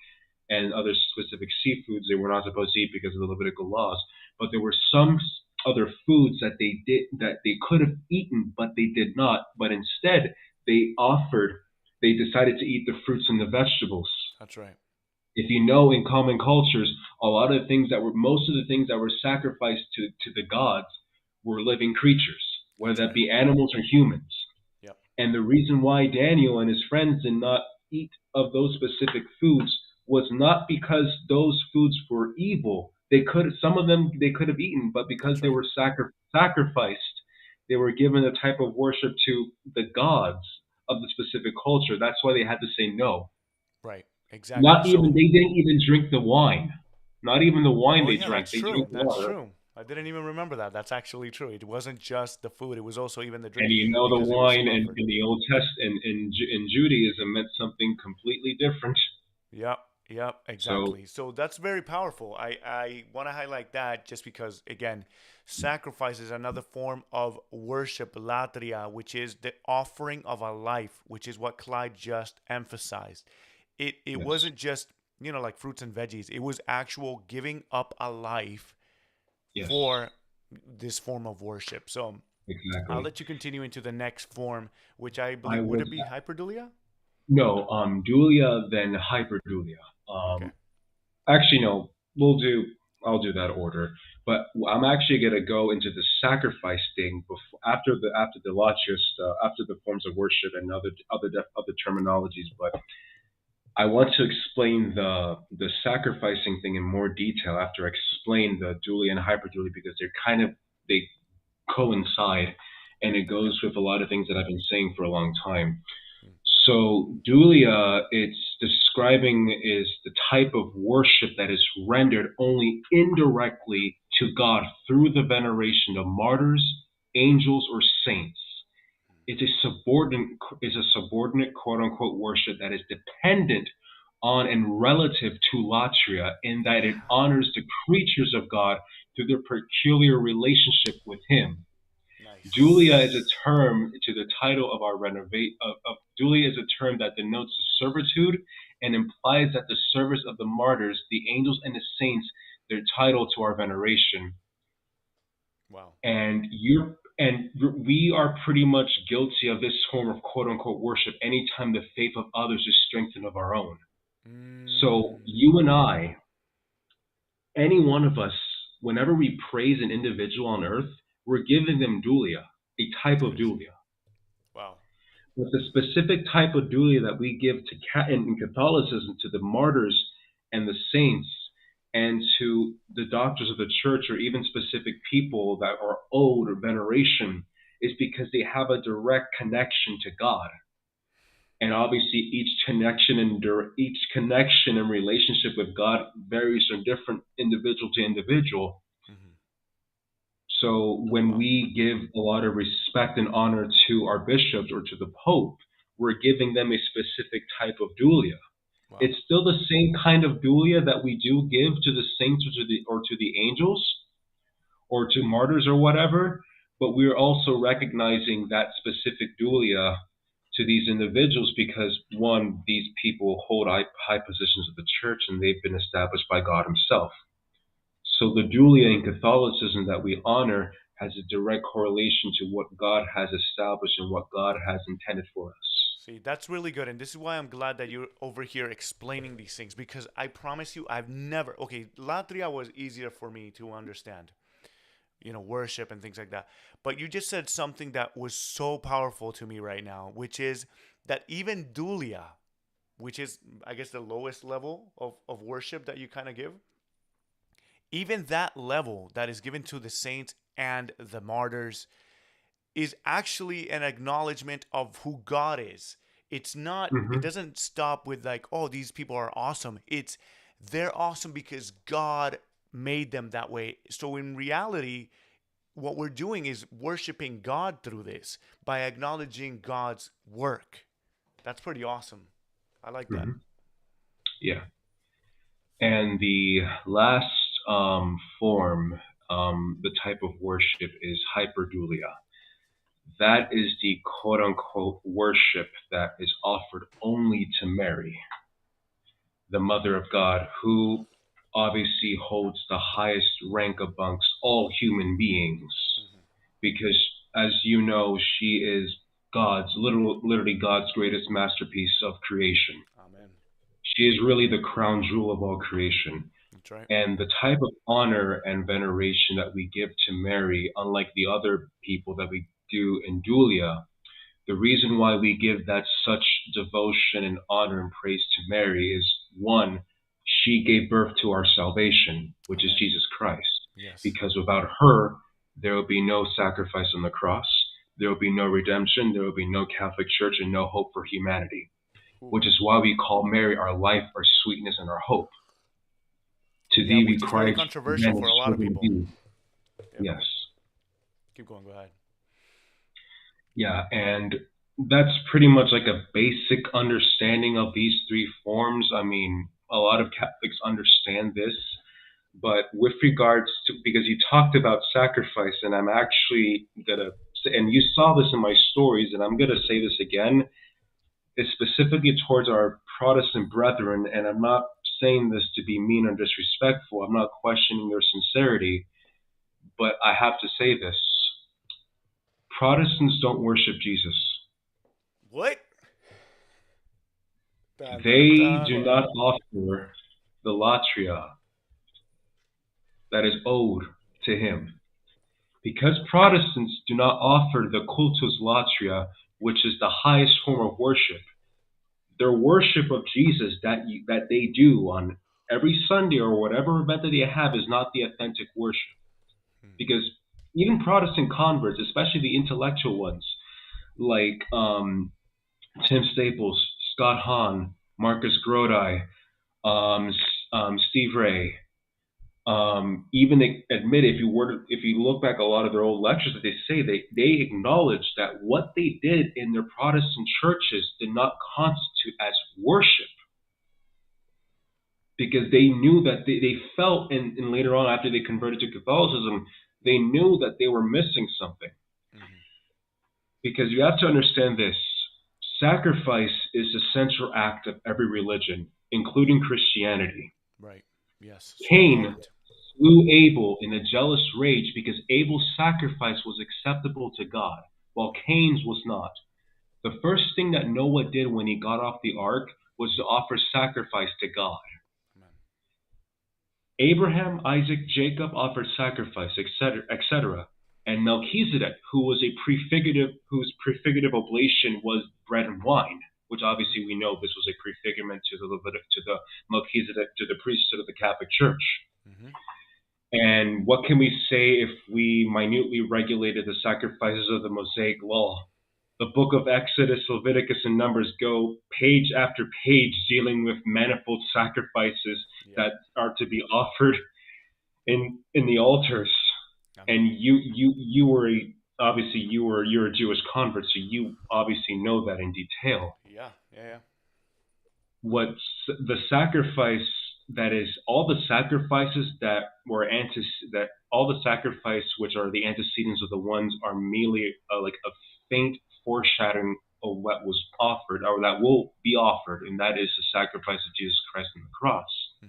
and other specific seafoods they were not supposed to eat because of the Levitical laws. But there were some other foods that they could have eaten, but they did not. But instead, they offered they decided to eat the fruits and the vegetables. That's right. If you know, in common cultures, a lot of things that were most of the things that were sacrificed to the gods were living creatures, whether That's that right. be animals or humans. Yep. And the reason why Daniel and his friends did not eat of those specific foods was not because those foods were evil. They could some of them they could have eaten, but because That's they right. were sacrificed, they were given a type of worship to the gods of the specific culture. That's why they had to say no. Right. Exactly. Not even So, they didn't even drink the wine. Not even the wine oh they yeah, drank. that's They true. drank That's water. true. I didn't even remember that. That's actually true. It wasn't just the food; it was also even the And drink you know the because it was wine offered. in the Old Test in Judaism meant something completely different. Yep. Yep. So Exactly. So that's very powerful. I want to highlight that just because, again, sacrifice is another form of worship, latria, which is the offering of a life, which is what Clyde just emphasized. It yes, wasn't just like fruits and veggies. It was actual giving up a life yes, for this form of worship. So I'll exactly. let you continue into the next form, which I I believe would was it be hyperdulia? no dulia then hyperdulia. Okay. Actually no, I'll do that order. But I'm actually gonna go into the sacrifice thing before after the lachios after the forms of worship and other terminologies. But I want to explain the sacrificing thing in more detail after I explain the dually and hyperdually because they coincide and it Okay. goes with a lot of things that I've been saying for a long time. Mm. So dulia, it's describing is the type of worship that is rendered only indirectly to God through the veneration of martyrs, angels, or saints. It's a subordinate quote unquote worship that is dependent on and relative to latria in that it honors the creatures of God through their peculiar relationship with Him. Dulia is a Nice. term to the title of our renovate of Dulia is a term that denotes servitude and implies that the service of the martyrs, the angels, and the saints, their title to our veneration. Wow. And we are pretty much guilty of this form of quote unquote worship anytime the faith of others is strengthened of our own. So Mm. you and I, any one of us, whenever we praise an individual on earth, we're giving them dulia, a type of I see. dulia. Wow. But the specific type of dulia that we give in Catholicism to the martyrs and the saints and to the doctors of the church or even specific people that are owed or veneration is because they have a direct connection to God. And obviously, each connection and relationship with God varies from different individual to individual. Hmm. So when Wow. we give a lot of respect and honor to our bishops or to the Pope, we're giving them a specific type of dulia. Wow. It's still the same kind of dulia that we do give to the saints or to the angels or to martyrs or whatever, but we're also recognizing that specific dulia to these individuals because one, these people hold high positions of the church and they've been established by God Himself. So the dulia in Catholicism that we honor has a direct correlation to what God has established and what God has intended for us. See, that's really good. And this is why I'm glad that you're over here explaining these things because I promise you, I've never. Okay, Latria was easier for me to understand, worship and things like that. But you just said something that was so powerful to me right now, which is that even Dulia, which is, I guess, the lowest level of worship that you kind of give, even that level that is given to the saints and the martyrs, is actually an acknowledgement of who God is. It's not, it Hmm. doesn't stop with like, oh, these people are awesome. It's they're awesome because God made them that way. So in reality, what we're doing is worshiping God through this by acknowledging God's work. That's pretty awesome. I like that. Hmm. Yeah. And the last form, the type of worship is hyperdulia. That is the quote unquote worship that is offered only to Mary, the Mother of God, who obviously holds the highest rank amongst all human beings. Hmm. Because, as you know, she is literally God's greatest masterpiece of creation. Amen. She is really the crown jewel of all creation. That's right. And the type of honor and veneration that we give to Mary, unlike the other people that we do in Dulia, the reason why we give that such devotion and honor and praise to Mary is one, she gave birth to our salvation, which is Amen. Jesus Christ. Yes. Because without her, there will be no sacrifice on the cross, there will be no redemption, there will be no Catholic Church, and no hope for humanity. Ooh. Which is why we call Mary our life, our sweetness, and our hope. To Yeah, thee we which is cry, very true controversial men for and a lot of children people. do. Yep. Yes. Keep going. Go ahead. Yeah, and that's pretty much like a basic understanding of these three forms. I mean, a lot of Catholics understand this, but with regards to, because you talked about sacrifice, and I'm actually gonna say, and you saw this in my stories, and I'm gonna say this again, is specifically towards our Protestant brethren, and I'm not saying this to be mean or disrespectful. I'm not questioning their sincerity, but I have to say this. Protestants don't worship Jesus. What? Dun, dun, They dun. do not offer the latria that is owed to him. Because Protestants do not offer the cultus latria, which is the highest form of worship, their worship of Jesus that they do on every Sunday or whatever event that they have is not the authentic worship. Hmm. Because even Protestant converts, especially the intellectual ones, like Tim Staples, Scott Hahn, Marcus Grodi, um, Steve Ray, even they admit if you look back a lot of their old lectures that they say they acknowledge that what they did in their Protestant churches did not constitute as worship because they knew that they felt and later on after they converted to Catholicism they knew that they were missing something Hmm. because you have to understand this sacrifice is the central act of every religion including Christianity. Right. Yes. So Cain important. slew Abel in a jealous rage because Abel's sacrifice was acceptable to God, while Cain's was not. The first thing that Noah did when he got off the ark was to offer sacrifice to God. Amen. Abraham, Isaac, Jacob offered sacrifice, etc., etc. And Melchizedek, whose prefigurative oblation was bread and wine, which Hmm. obviously we know this was a prefigurement to the Melchizedek, to the priesthood of the Catholic Church. Hmm. And what can we say if we minutely regulated the sacrifices of the Mosaic law? The book of Exodus, Leviticus, and Numbers go page after page dealing with manifold sacrifices Yep. that are to be offered in the altars. Amen. And obviously you're a Jewish convert, so you obviously know that in detail Yeah. Yeah. Yeah. what's the sacrifice that is all the sacrifices that were that all the sacrifice which are the antecedents of the ones are merely like a faint foreshadowing of what was offered or that will be offered and that is the sacrifice of Jesus Christ on the cross. Hmm.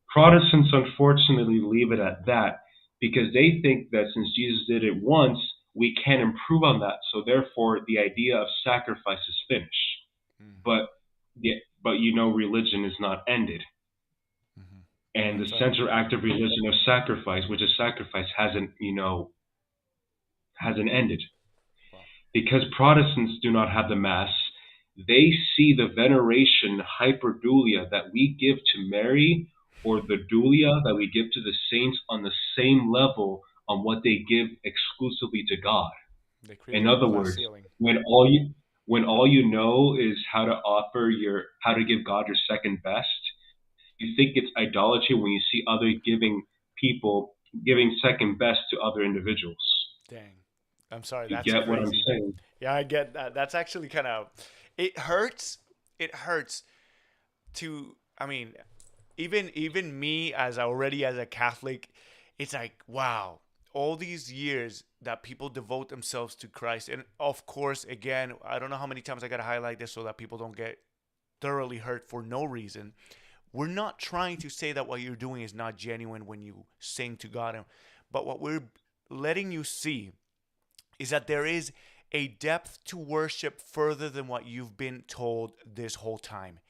Protestants unfortunately leave it at that because they think that since Jesus did it once we can improve on that so therefore the idea of sacrifice is finished. Hmm. But yeah, but religion is not ended, Hmm. and the That's right. central act of religion of sacrifice, which is sacrifice, hasn't ended Wow. because Protestants do not have the mass. They see the veneration hyperdulia that we give to Mary or the dulia that we give to the saints on the same level on what they give exclusively to God. They In created a other glass words, ceiling. when all you when all you know is how to give God your second best, you think it's idolatry when you see other people giving second best to other individuals. Dang. I'm sorry, You that's get what I'm crazy. saying? Yeah, I get that. That's actually kind of it hurts. It hurts to I mean, even me as already as a Catholic, it's like, wow, all these years that people devote themselves to Christ. And of course, again, I don't know how many times I got to highlight this so that people don't get thoroughly hurt for no reason. We're not trying to say that what you're doing is not genuine when you sing to God, but what we're letting you see is that there is a depth to worship further than what you've been told this whole time.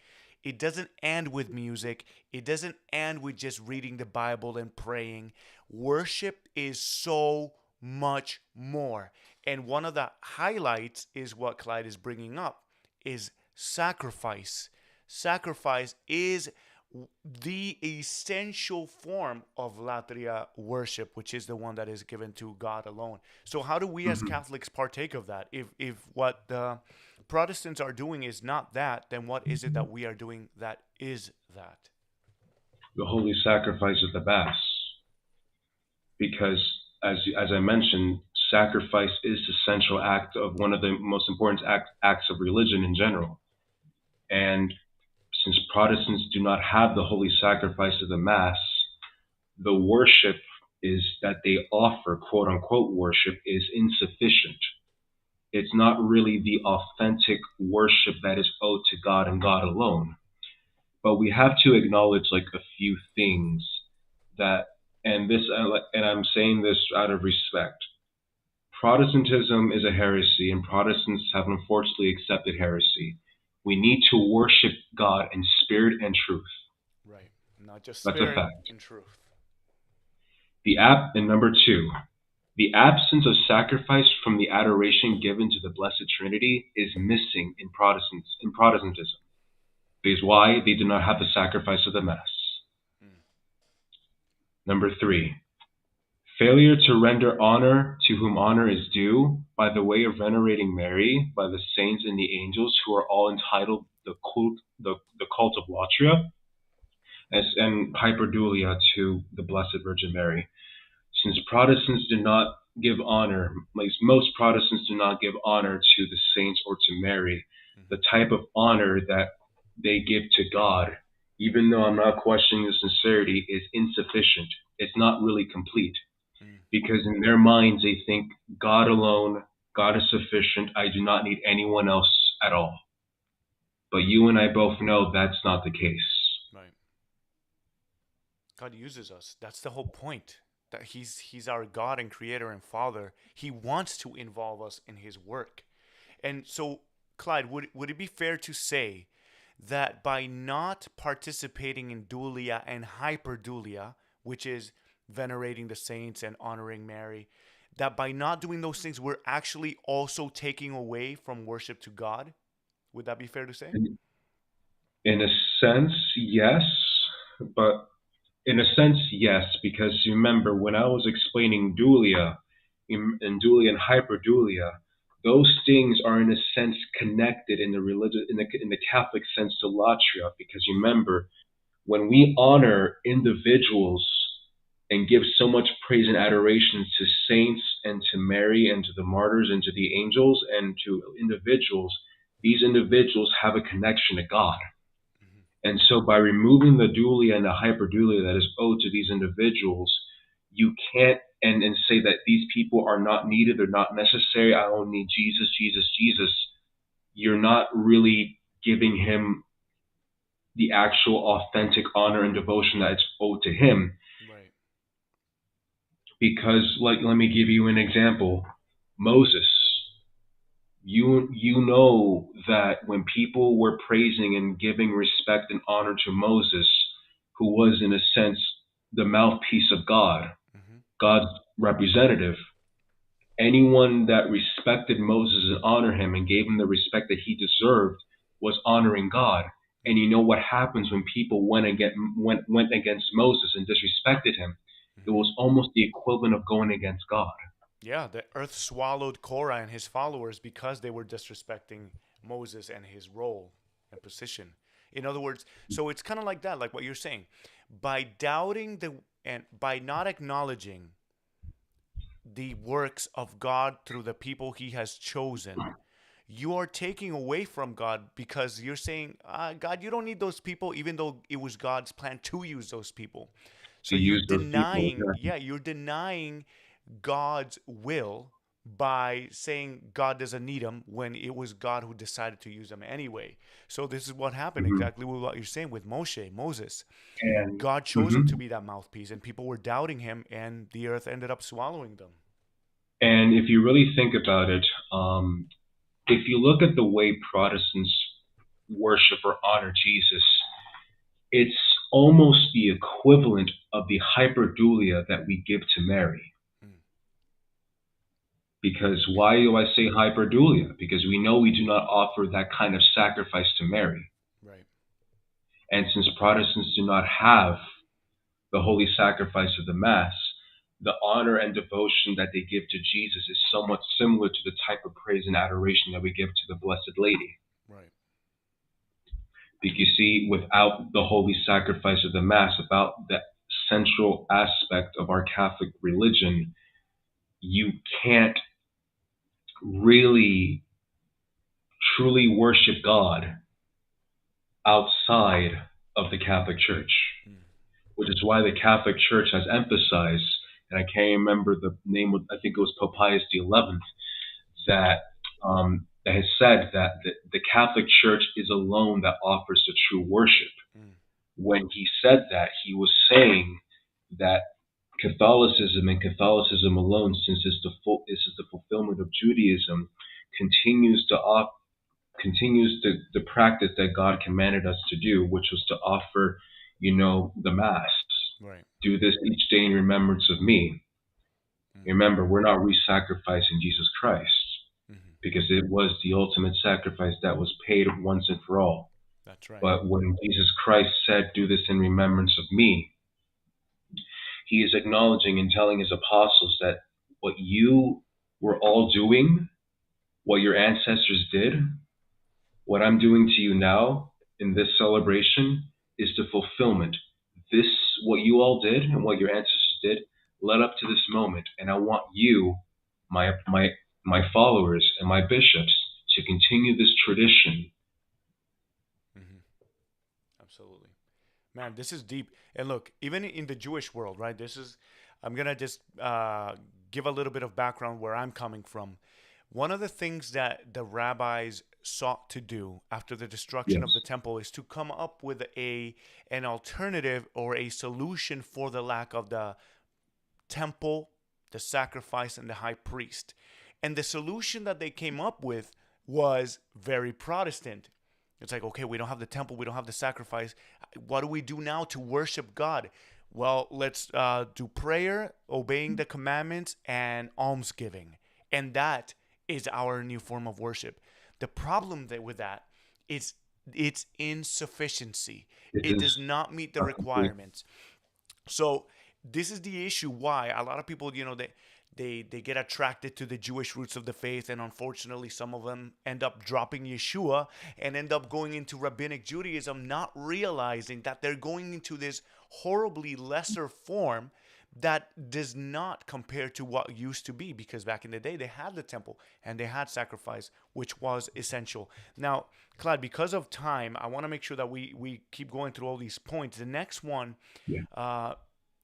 It doesn't end with music. It doesn't end with just reading the Bible and praying. Worship is so much more. And one of the highlights is what Clyde is bringing up is sacrifice. Sacrifice is the essential form of latria worship, which is the one that is given to God alone. So how do we as Hmm. Catholics partake of that? If what the Protestants are doing is not that, then what is it that we are doing that is that? The holy sacrifice of the Mass, because as I mentioned, sacrifice is the central act of one of the most important acts of religion in general. And since Protestants do not have the holy sacrifice of the Mass, the worship is that they offer, quote unquote worship, is insufficient. It's not really the authentic worship that is owed to God and God alone. But we have to acknowledge like a few things that, and I'm saying this out of respect. Protestantism is a heresy, and Protestants have unfortunately accepted heresy. We need to worship God in spirit and truth. Right. Not just That's a spirit fact. and truth. And number two, the absence of sacrifice from the adoration given to the Blessed Trinity is missing in Protestantism. Because why? They do not have the sacrifice of the Mass. Mm. Number three, failure to render honor to whom honor is due by the way of venerating Mary by the saints and the angels who are all entitled the cult of Latria and hyperdulia to the Blessed Virgin Mary. Since Protestants do not give honor, like most Protestants do not give honor to the saints or to Mary, the Mm-hmm. type of honor that they give to God, even though I'm not questioning the sincerity, is insufficient. It's not really complete Mm. because in their minds they think God alone, God is sufficient. I do not need anyone else at all. But you and I both know that's not the case. Right. God uses us. That's the whole point. That he's our God and creator and father. He wants to involve us in his work. And so, Clyde, would it be fair to say that by not participating in dulia and hyperdulia, which is venerating the saints and honoring Mary, that by not doing those things, we're actually also taking away from worship to God? Would that be fair to say? In a sense, yes, but in a sense, yes, because you remember when I was explaining dulia in dulia and hyperdulia, those things are in a sense connected in the religion in the Catholic sense to latria, because you remember when we honor individuals and give so much praise and adoration to saints and to Mary and to the martyrs and to the angels and to individuals, these individuals have a connection to God. Mm-hmm. And so by removing the dulia and the hyperdulia that is owed to these individuals, you can't and say that these people are not needed, they're not necessary, I only need Jesus, Jesus, Jesus. You're not really giving him the actual authentic honor and devotion that is owed to him. Right. Because like let me give you an example. Moses. You know that when people were praising and giving respect and honor to Moses, who was in a sense the mouthpiece of God, Mm-hmm. God's representative, anyone that respected Moses and honored him and gave him the respect that he deserved was honoring God. And you know what happens when people went against Moses and disrespected him? It Mm-hmm. was almost the equivalent of going against God. Yeah, the earth swallowed Korah and his followers because they were disrespecting Moses and his role and position. In other words, so it's kind of like that, like what you're saying. By doubting the and by not acknowledging the works of God through the people he has chosen, you are taking away from God because you're saying, God, you don't need those people, even though it was God's plan to use those people. To So you're use those people. denying, yeah, you're denying God's will by saying God doesn't need them when it was God who decided to use them anyway. So this is what happened Mhm. exactly with what you're saying with Moses. And God chose him to mhm. be that mouthpiece, and people were doubting him, and the earth ended up swallowing them. And if you really think about it, if you look at the way Protestants worship or honor Jesus, it's almost the equivalent of the hyperdulia that we give to Mary. Mm. Because Yeah, why do I say hyperdulia? Because we know we do not offer that kind of sacrifice to Mary. right. And since Protestants do not have the holy sacrifice of the Mass, the honor and devotion that they give to Jesus is somewhat similar to the type of praise and adoration that we give to the Blessed Lady. Right. Because you see, without the holy sacrifice of the Mass, without the central aspect of our Catholic religion, you can't really truly worship God outside of the Catholic Church, Mm. which is why the Catholic Church has emphasized, and I can't remember the name, I think it was Pope Pius XI, that that has said that the Catholic Church is alone that offers the true worship. Mm. When he said that, he was saying that Catholicism and Catholicism alone, since this is the fulfillment of Judaism, continues to continues the practice that God commanded us to do, which was to offer, the Mass. Right. Do this each day in remembrance of me. Mm. Remember, we're not re-sacrificing Jesus Christ Hmm. because it was the ultimate sacrifice that was paid once and for all. That's right. But when Jesus Christ said, "Do this in remembrance of me," he is acknowledging and telling his apostles that what you were all doing, what your ancestors did, what I'm doing to you now in this celebration is the fulfillment. This, what you all did and what your ancestors did, led up to this moment. And I want you, my followers and my bishops, to continue this tradition. Hmm. Absolutely. Man, this is deep. And look, even in the Jewish world, right? I'm going to just give a little bit of background where I'm coming from. One of the things that the rabbis sought to do after the destruction of the Yes. temple is to come up with an alternative or a solution for the lack of the temple, the sacrifice, and the high priest. And the solution that they came up with was very Protestant. It's like, okay, we don't have the temple, we don't have the sacrifice. What do we do now to worship God? Well, let's do prayer, obeying the commandments, and almsgiving. And that is our new form of worship. The problem with that is its insufficiency. This It does is not meet the perfectly. requirements. So this is the issue why a lot of people, they get attracted to the Jewish roots of the faith, and unfortunately some of them end up dropping Yeshua and end up going into rabbinic Judaism, not realizing that they're going into this horribly lesser form that does not compare to what used to be, because back in the day they had the temple and they had sacrifice, which was essential. Now, Clyde, because of time, I want to make sure that we keep going through all these points. The next one Yeah. uh,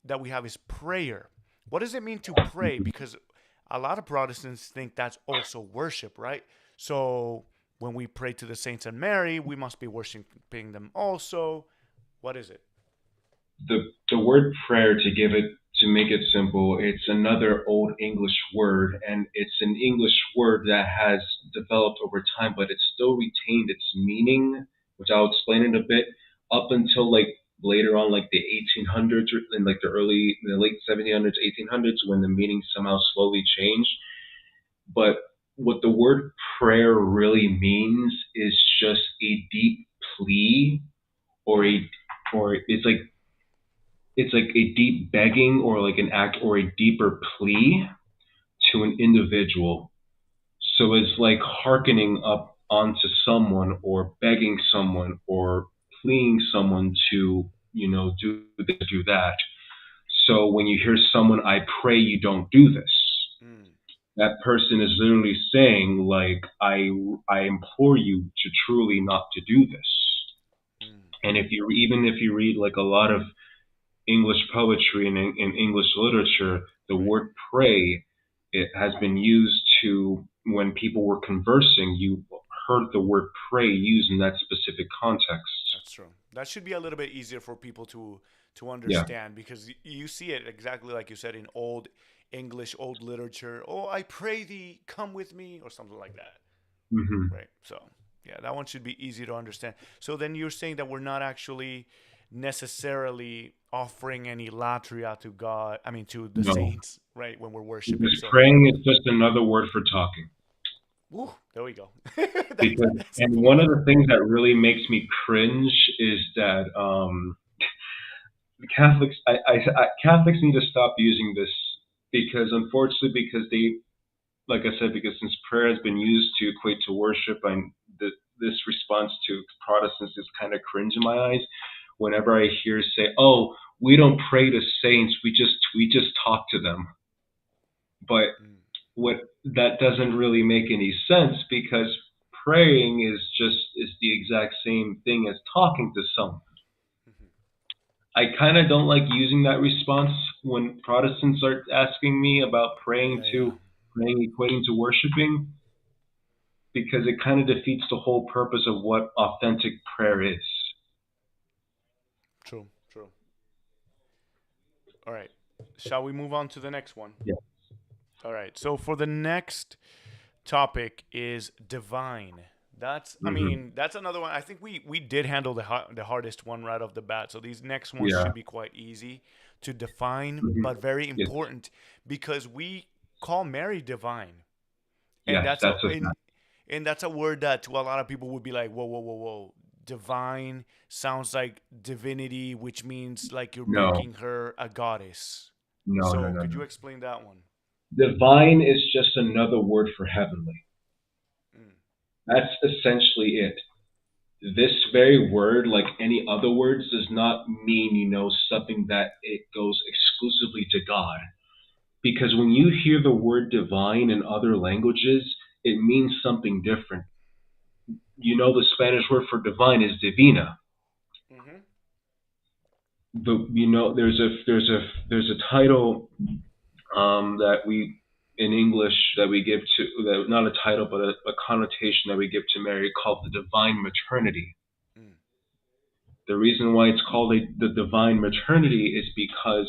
that we have is prayer. What does it mean to pray? Because a lot of Protestants think that's also worship, right? So when we pray to the saints and Mary, we must be worshiping them also. What is it? The word prayer, to make it simple, it's another old English word, and it's an English word that has developed over time, but it still retained its meaning, which I'll explain in a bit, up until like later on, like the 1800s, or in like the late 1700s, 1800s, when the meaning somehow slowly changed. But what the word prayer really means is just a deep plea, or a or it's like a deep begging, or like an act, or a deeper plea to an individual. So it's like hearkening up onto someone or begging someone or pleading someone to, do this, do that. So when you hear someone, I pray you don't do this, Mm, that person is literally saying, like, I implore you to truly not to do this. mm, And even if you read like a lot of English poetry and in English literature, the right. word pray, it has been used to, when people were conversing, you heard the word pray used in that specific context. That's true. That should be a little bit easier for people to Yeah. understand because you see it exactly like you said in old English, old literature. Oh, I pray thee, come with me, or something like that. Hmm. Right. So yeah, that one should be easy to understand. So then you're saying that we're not actually necessarily offering any latria to God. I mean, to the No, saints, right? When we're worshiping. because So, praying is just another word for talking. woo, there we go. Because, That and simple one of enough. the things that really makes me cringe is that Catholics need to stop using this, because unfortunately, because they, like I said, because since prayer has been used to equate to worship, and this response to Protestants is kind of cringe in my eyes. Whenever I hear say, "Oh, we don't pray to saints, we just talk to them," but Mm, what that doesn't really make any sense, because praying is the exact same thing as talking to someone. mhm. I kind of don't like using that response when Protestants are asking me about Yeah, yeah. praying equating to worshiping, because it kind of defeats the whole purpose of what authentic prayer is. True, true. All right. Shall we move on to the next one? Yeah. All right. So for the next topic is divine. That's I Hmm. mean, that's another one. I think we did handle the hardest one right off the bat. So these next ones Yeah. should be quite easy to define, Hmm. but very Yes. important because we call Mary divine. And Yes. that's a That's a fact. and that's a word that to a lot of people would be like, whoa, whoa, whoa, whoa. Divine sounds like divinity, which means like you're No. making her a goddess. No. No. So No. could you No. explain that one? Divine is just another word for heavenly. Mm, That's essentially it. This very word, like any other words, does not mean, something that it goes exclusively to God. Because when you hear the word divine in other languages, it means something different. The Spanish word for divine is divina. mm-hmm. There's a title that we in English that we give to, that not a title but a connotation that we give to Mary, called the divine maternity. Mm, The reason why it's called the divine maternity is because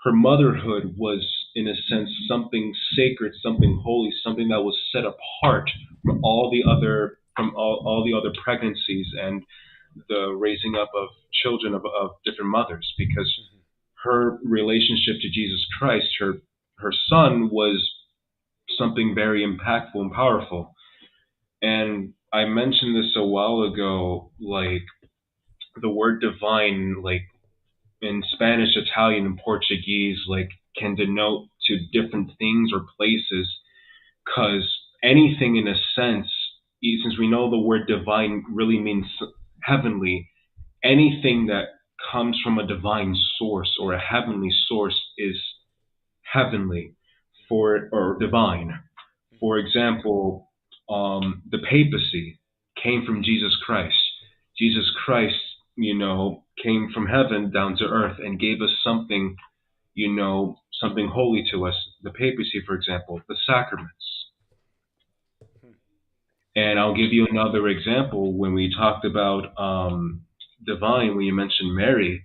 her motherhood was, in a sense, something sacred, something holy, something that was set apart from all the other pregnancies and the raising up of children of different mothers, because mm-hmm. her relationship to Jesus Christ, her son, was something very impactful and powerful. And I mentioned this a while ago, like the word divine, like in Spanish, Italian, and Portuguese, like can denote to different things or places, because anything in a sense, since we know the word divine really means heavenly, anything that comes from a divine source or a heavenly source is heavenly or divine. Mm-hmm. For example, the papacy came from Jesus Christ. Jesus Christ, came from heaven down to earth and gave us something, something holy to us. The papacy, for example, the sacraments. Hmm. And I'll give you another example. When we talked about divine, when you mentioned Mary,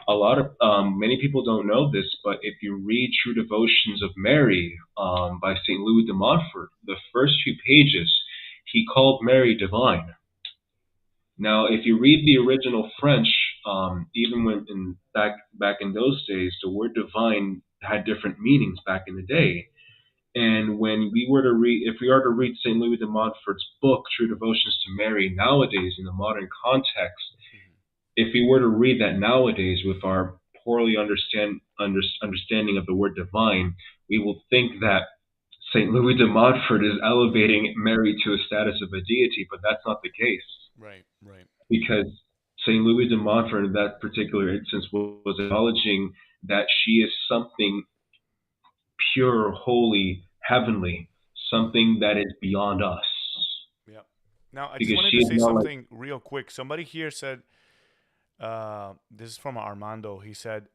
many people don't know this, but if you read True Devotions of Mary by St. Louis de Montfort, the first few pages, he called Mary divine. Now, if you read the original French, even when back in those days, the word divine had different meanings back in the day. And when we were to read, if we are to read St. Louis de Montfort's book, True Devotions to Mary, nowadays in the modern context, Mm-hmm. if we were to read that nowadays with our poorly understanding of the word divine, we will think that St. Louis de Montfort is elevating Mary to a status of a deity, but that's not the case Right, right. because St. Louis de Montfort in that particular instance was acknowledging that she is something pure, holy, heavenly, something that is beyond us. Yeah. Now, I just Because wanted she to is say not like, something real quick. Somebody here said, this is from Armando. He said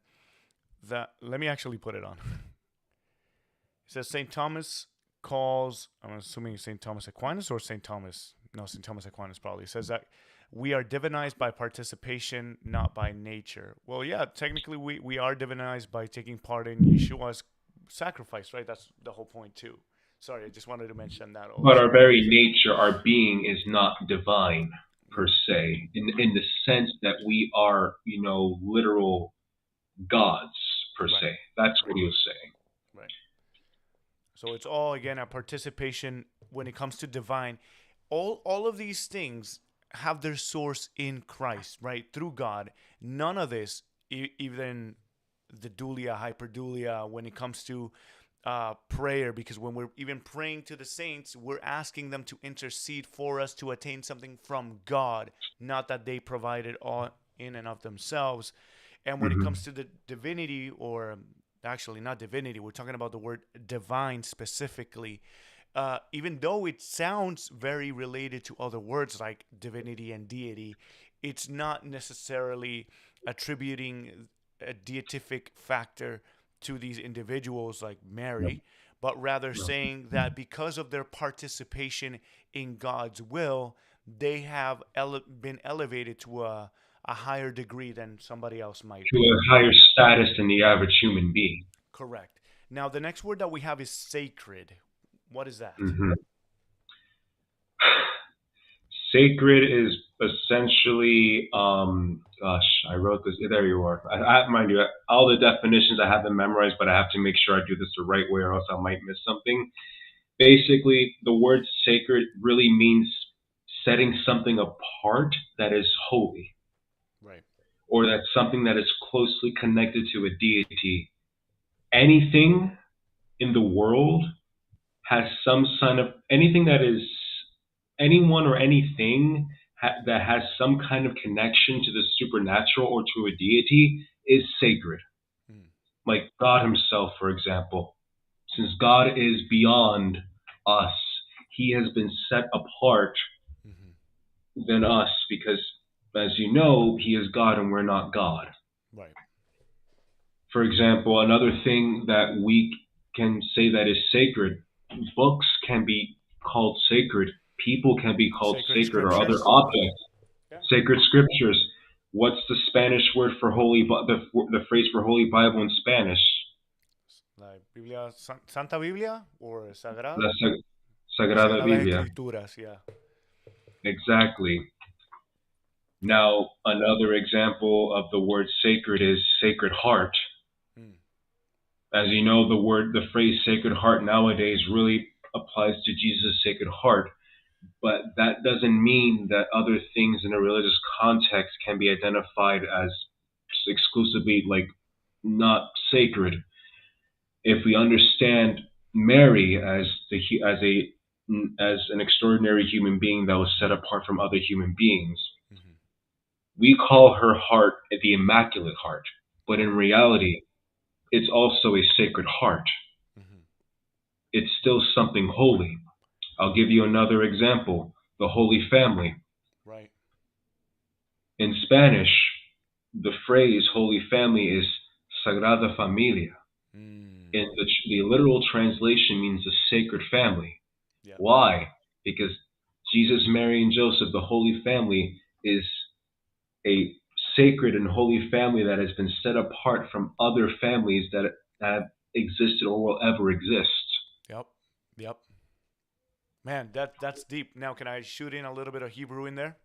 that, let me actually put it on. It says St. Thomas calls, I'm assuming St. Thomas Aquinas or St. Thomas, no, St. Thomas Aquinas probably, says that we are divinized by participation, not by nature. Well, yeah, technically we are divinized by taking part in Yeshua's sacrifice, right? That's the whole point too. Sorry, I just wanted to mention that but our also. very nature, our being is not divine per se, in the sense that we are, literal gods per Right, se. That's what right, he was saying. right. So it's all again a participation when it comes to divine. All of these things have their source in Christ, right? Through God. None of this, even the dulia, hyperdulia, when it comes to prayer, because when we're even praying to the saints, we're asking them to intercede for us to attain something from God, not that they provide it all in and of themselves. And when it Hmm. comes to the divinity, or actually not divinity, we're talking about the word divine specifically. Even though it sounds very related to other words like divinity and deity, it's not necessarily attributing a deific factor to these individuals like No, Mary, but rather no. saying that because of their participation in God's will, they have been elevated to a higher degree than somebody else might To be. a higher status than the average human being. Correct. Now, the next word that we have is sacred. What is that? Hmm. Sacred is essentially, gosh, I wrote this. There you are. Mind you, all the definitions I have them memorized, but I have to make sure I do this the right way, or else I might miss something. Basically, the word sacred really means setting something apart that is holy, Right. or that's something that is closely connected to a deity. Anything in the world has some sign of anything that is anyone or anything that has some kind of connection to the supernatural or to a deity is sacred. Mm. Like God Himself, for example. Since God is beyond us, He has been set apart Hmm. than us because, as you know, He is God and we're not God. Right. For example, another thing that we can say that is sacred, books can be called sacred, people can be called Sacred sacred, or other scriptures. objects. Yeah. Sacred scriptures. What's the Spanish word for holy? The phrase for holy Bible in Spanish? Like Biblia, Santa Biblia or La Sagrada? Sagrada Sagradas Biblia. Escrituras, yeah. Exactly. Yeah. Now, another example of the word sacred is Sacred Heart. Mm. As you know, the phrase Sacred Heart nowadays really applies to Jesus' Sacred Heart, but that doesn't mean that other things in a religious context can be identified as exclusively like not sacred. If we understand Mary as as an extraordinary human being that was set apart from other human beings, Hmm. we call her heart the Immaculate Heart, but in Right. reality, it's also a sacred heart. Hmm. It's still something holy. I'll give you another example: the Holy Family. Right. In Spanish, the phrase Holy Family is Sagrada Familia. Mm. In the literal translation means the sacred family. Yeah. Why? Because Jesus, Mary, and Joseph, the Holy Family, is a sacred and holy family that has been set apart from other families that have existed or will ever exist. Yep. Yep. Man, that's deep. Now, can I shoot in a little bit of Hebrew in there?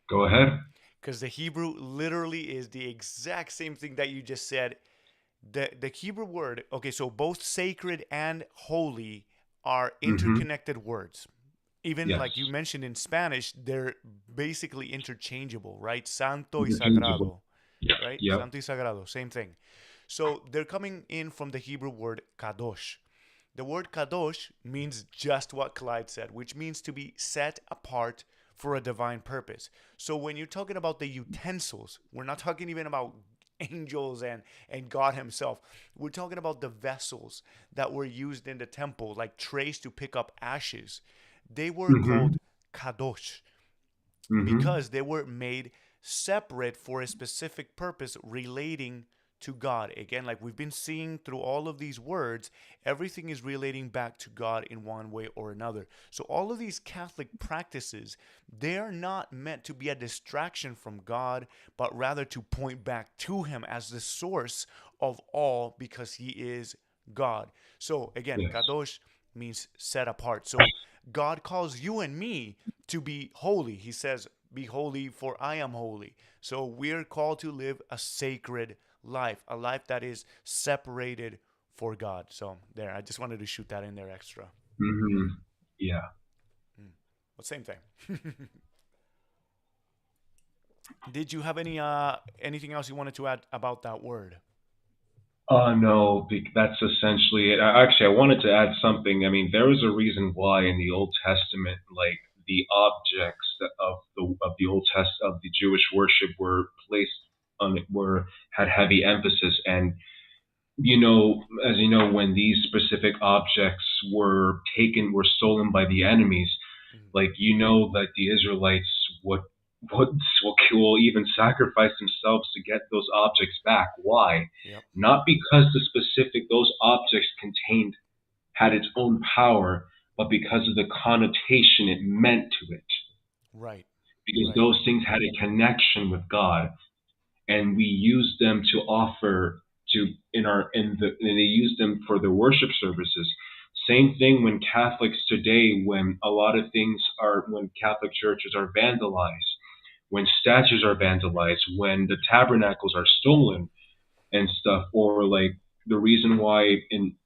Go ahead. Because the Hebrew literally is the exact same thing that you just said. The Hebrew word, okay, so both sacred and holy are Hmm. interconnected words. Even Yes. like you mentioned in Spanish, they're basically interchangeable, right? Santo y Interchangeable. sagrado, right? Yep. Santo y sagrado, same thing. So they're coming in from the Hebrew word kadosh. The word kadosh means just what Clyde said, which means to be set apart for a divine purpose. So when you're talking about the utensils, we're not talking even about angels and God himself. We're talking about the vessels that were used in the temple, like trays to pick up ashes. They were Mm-hmm. called kadosh Mm-hmm. because they were made separate for a specific purpose relating to God. Again, like we've been seeing through all of these words, everything is relating back to God in one way or another. So all of these Catholic practices, they're not meant to be a distraction from God, but rather to point back to him as the source of all because he is God. So again, Yes. kadosh means set apart. So God calls you and me to be holy. He says, be holy for I am holy. So we're called to live a sacred life, a life that is separated for God. So there, I just wanted to shoot that in there extra. Mm-hmm. Yeah. But same thing. Did you have anything else you wanted to add about that word? No, that's essentially it. Actually, I wanted to add something. I mean, there was a reason why in the Old Testament, like the objects of the Old Test of the Jewish worship were placed on it, were had heavy emphasis. And as you know, when these specific objects were stolen by the enemies, Mhm. like that the Israelites would would will even sacrifice themselves to get those objects back. Why? Yep. Not because those objects contained had its own power, but because of the connotation it meant to it. Right. Because Right. those things had a connection with God, and we use them to offer to in our in the and they use them for the worship services. Same thing when Catholics today, when Catholic churches are vandalized, when statues are vandalized, when the tabernacles are stolen and stuff, or like the reason why in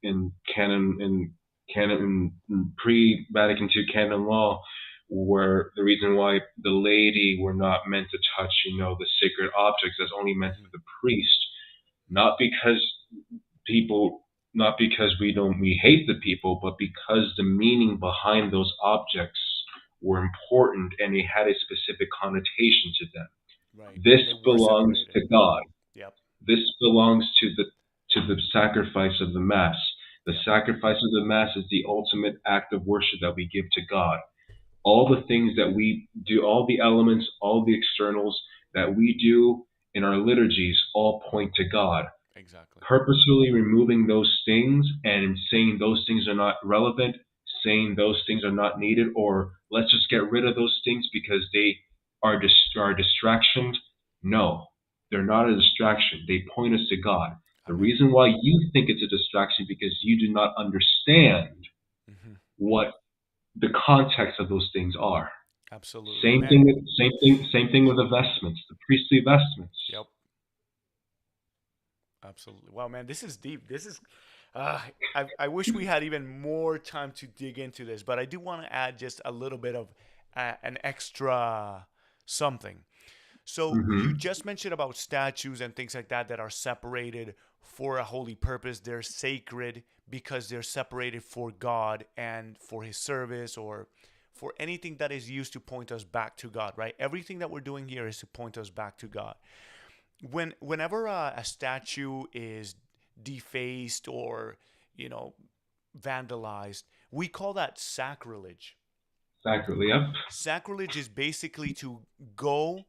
pre-Vatican II canon law, where the reason why the laity were not meant to touch, the sacred objects, that's only meant Hmm. for the priest, not because people, not because we hate the people, but because the meaning behind those objects were important and they had a specific connotation to them. Right. This And they were belongs separated. to God. Yep. This belongs to the sacrifice of the Mass. The Yep. sacrifice of the Mass is the ultimate act of worship that we give to God. All the things that we do, all the elements, all the externals that we do in our liturgies all point to God. Exactly. Purposefully removing those things and saying those things are not relevant, saying those things are not needed, or let's just get rid of those things because they are distractions. No, they're not a distraction. They point us to God. The Amen. reason why you think it's a distraction because you do not understand Hmm. what the context of those things are. Absolutely. Same Man. thing. Same thing with the vestments, the priestly vestments. Yep. Absolutely. Wow, man, this is deep. This is. Uh, I wish we had even more time to dig into this, but I do want to add just a little bit of an extra something. So you Hmm. just mentioned about statues and things like that that are separated for a holy purpose. They're sacred because they're separated for God and for His service or for anything that is used to point us back to God, right? Everything that we're doing here is to point us back to God. Whenever a statue is defaced or you know vandalized, we call that sacrilege. Exactly. Yep. Sacrilege is basically to go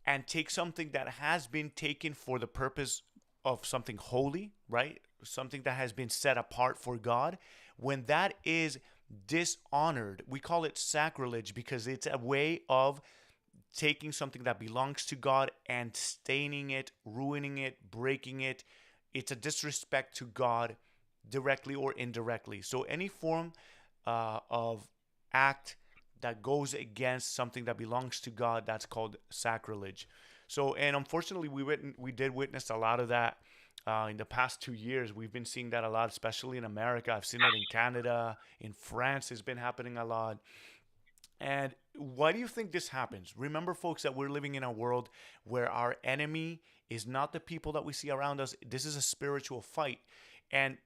and take something that has been taken for the purpose of something holy, right? Something that has been set apart for God. When that is dishonored, we call it sacrilege because it's a way of taking something that belongs to God and staining it, ruining it, breaking it. It's a disrespect to God directly or indirectly. So any form of act that goes against something that belongs to God, that's called sacrilege. So, and unfortunately, we did witness a lot of that in the past 2 years. We've been seeing that a lot, especially in America. I've seen it in Canada, in France. It's been happening a lot. And why do you think this happens? Remember, folks, that we're living in a world where our enemy is not the people that we see around us. This is a spiritual fight. And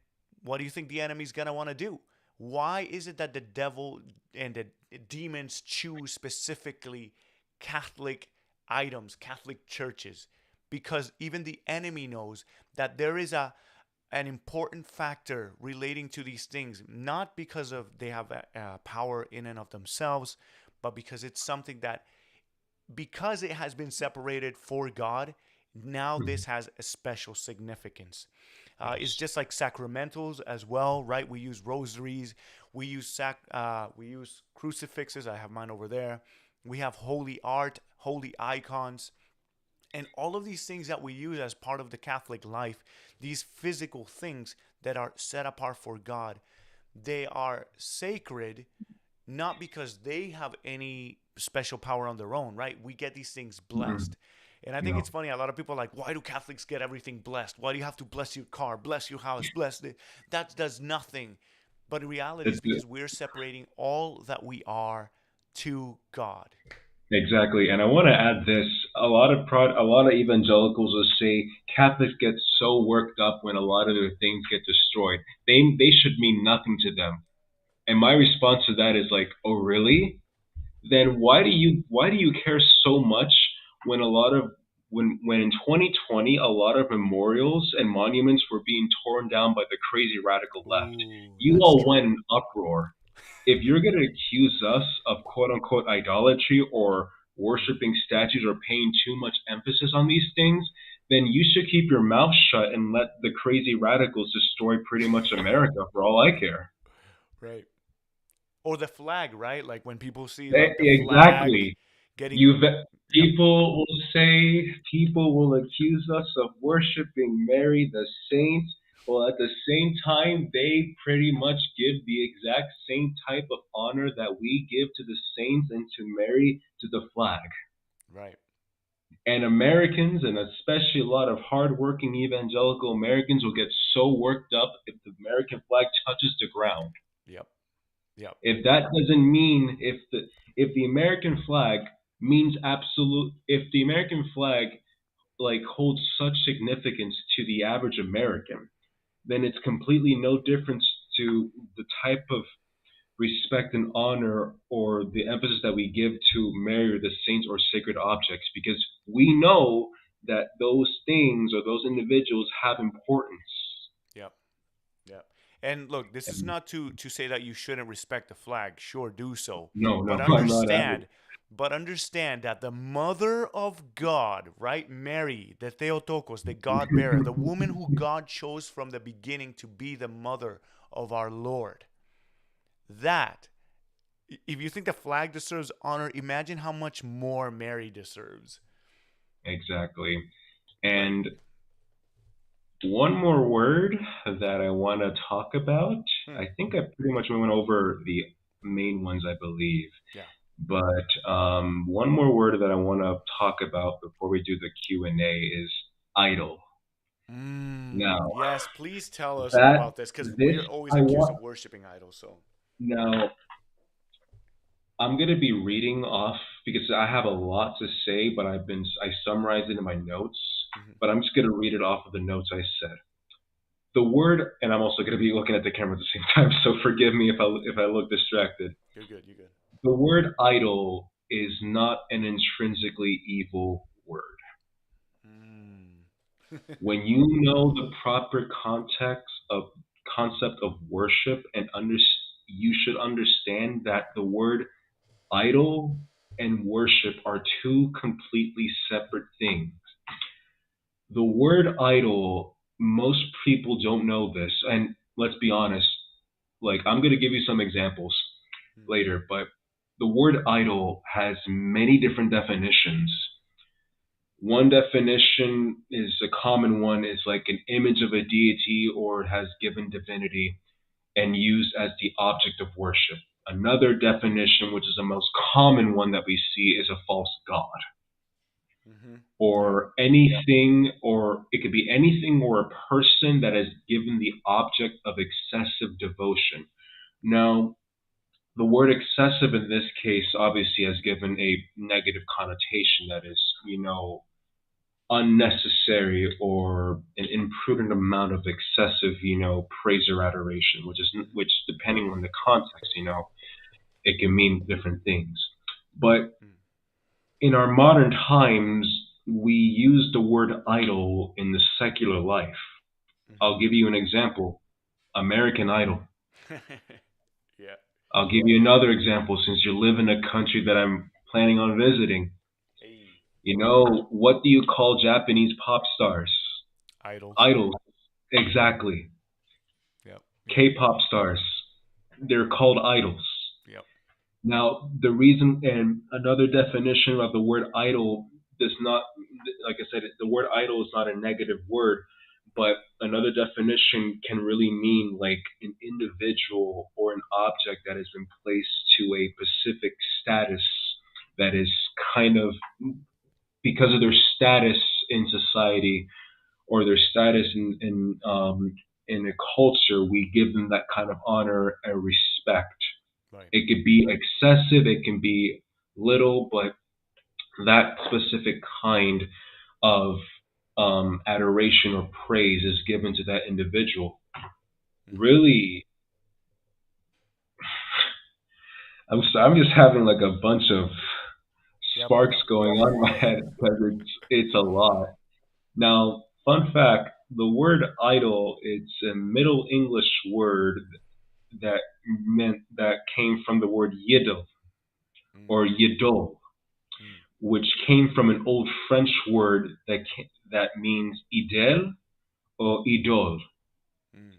what do you think the enemy's going to want to do? Why is it that the devil and the demons choose specifically Catholic items, Catholic churches? Because even the enemy knows that there is an important factor relating to these things, not because of they have a power in and of themselves, but because it's something that, because it has been separated for God, now this has a special significance. It's Yes. just like sacramentals as well, right? We use rosaries, we use crucifixes. I have mine over there. We have holy art, holy icons, and all of these things that we use as part of the Catholic life. These physical things that are set apart for God, they are sacred not because they have any special power on their own, right? We get these things Mhm. blessed. And I think No. it's funny. A lot of people are like, why do Catholics get everything blessed? Why do you have to bless your car, bless your house, bless it? That does nothing. But in reality, it's It's because we're separating all that we are to God. exactly, and I want to add this: a lot of evangelicals will say Catholics get so worked up when a lot of their things get destroyed. They should mean nothing to them. And my response to that is like, oh really? Then why do you care so much when a lot of when in 2020 a lot of memorials and monuments were being torn down by the crazy radical left? Ooh, You that's all true. went in uproar. If you're going to accuse us of quote unquote idolatry or Mm. worshiping statues or paying too much emphasis on these things, then you should keep your mouth shut and let the crazy radicals destroy pretty much America for all I care. Right. Or the flag, right? Like when people see like the flag Exactly. getting, You yep, people will accuse us of worshiping Mary the saint. Well, at the same time, they pretty much give the exact same type of honor that we give to the saints and to Mary to the flag. right. And Americans, and especially a lot of hardworking evangelical Americans, will get so worked up if the American flag touches the ground. Yep, yep. If that doesn't mean if the American flag means absolute if the American flag like holds such significance to the average American, then it's completely no difference to the type of respect and honor or the emphasis that we give to Mary or the saints or sacred objects because we know that those things or those individuals have importance. Yep. Yeah. And look, this is And not to say that you shouldn't respect the flag. Sure, do so. no, no, But I'm not adding. understand that the mother of God, right? Mary, the Theotokos, the God bearer, the woman who God chose from the beginning to be the mother of our Lord. That, if you think the flag deserves honor, imagine how much more Mary deserves. Exactly. Right. And one more word that I want to talk about. Hmm. I think I pretty much went over the main ones, I believe. Yeah. But one more word that I want to talk about before we do the Q&A is idol. Now, Yes, please tell us that about this because this we're always I accused want of worshiping idols. So. now I'm gonna be reading off because I have a lot to say, but I summarized it in my notes. Mhm. But I'm just gonna read it off of the notes I said. The word, and I'm also gonna be looking at the camera at the same time, so forgive me if I look distracted. You're good. You're good. The word idol is not an intrinsically evil word. Mm. When you know the proper concept of worship you should understand that the word idol and worship are two completely separate things. The word idol, most people don't know this, and let's be honest, like I'm going to give you some examples Mm. later, but the word idol has many different definitions. One definition is a common one is like an image of a deity or it has given divinity and used as the object of worship. Another definition, which is the most common one that we see, is a false god Mm-hmm. Yep. or anything, or it could be anything or a person that has given the object of excessive devotion. Now, the word excessive in this case obviously has given a negative connotation that is, unnecessary or an imprudent amount of excessive, praise or adoration, Mm-hmm. which depending on the context, it can mean different things. But in our modern times, we use the word idol in the secular life. I'll give you an example: American Idol. Yeah. I'll give you another example since you live in a country that I'm planning on visiting. Hey. What do you call Japanese pop stars? Idols. Idols. Exactly. Yep. Yep. K-pop stars. They're called idols. Yep. Now, the reason and another definition of the word idol does not, like I said, the word idol is not a negative word, but another definition can really mean like an individual or an object that has been placed to a specific status that is kind of because of their status in society or their status in a culture, we give them that kind of honor and respect. Right. It could be excessive, it can be little, but that specific kind of adoration or praise is given to that individual. Mm-hmm. Really, I'm just having like a bunch of Yeah, sparks brother. going on in my head because it's a lot. Now, fun fact: the word idol, it's a Middle English word that that came from the word yidel Mm. or yidol, Mm. which came from an old French word that means idel or idol, Mm.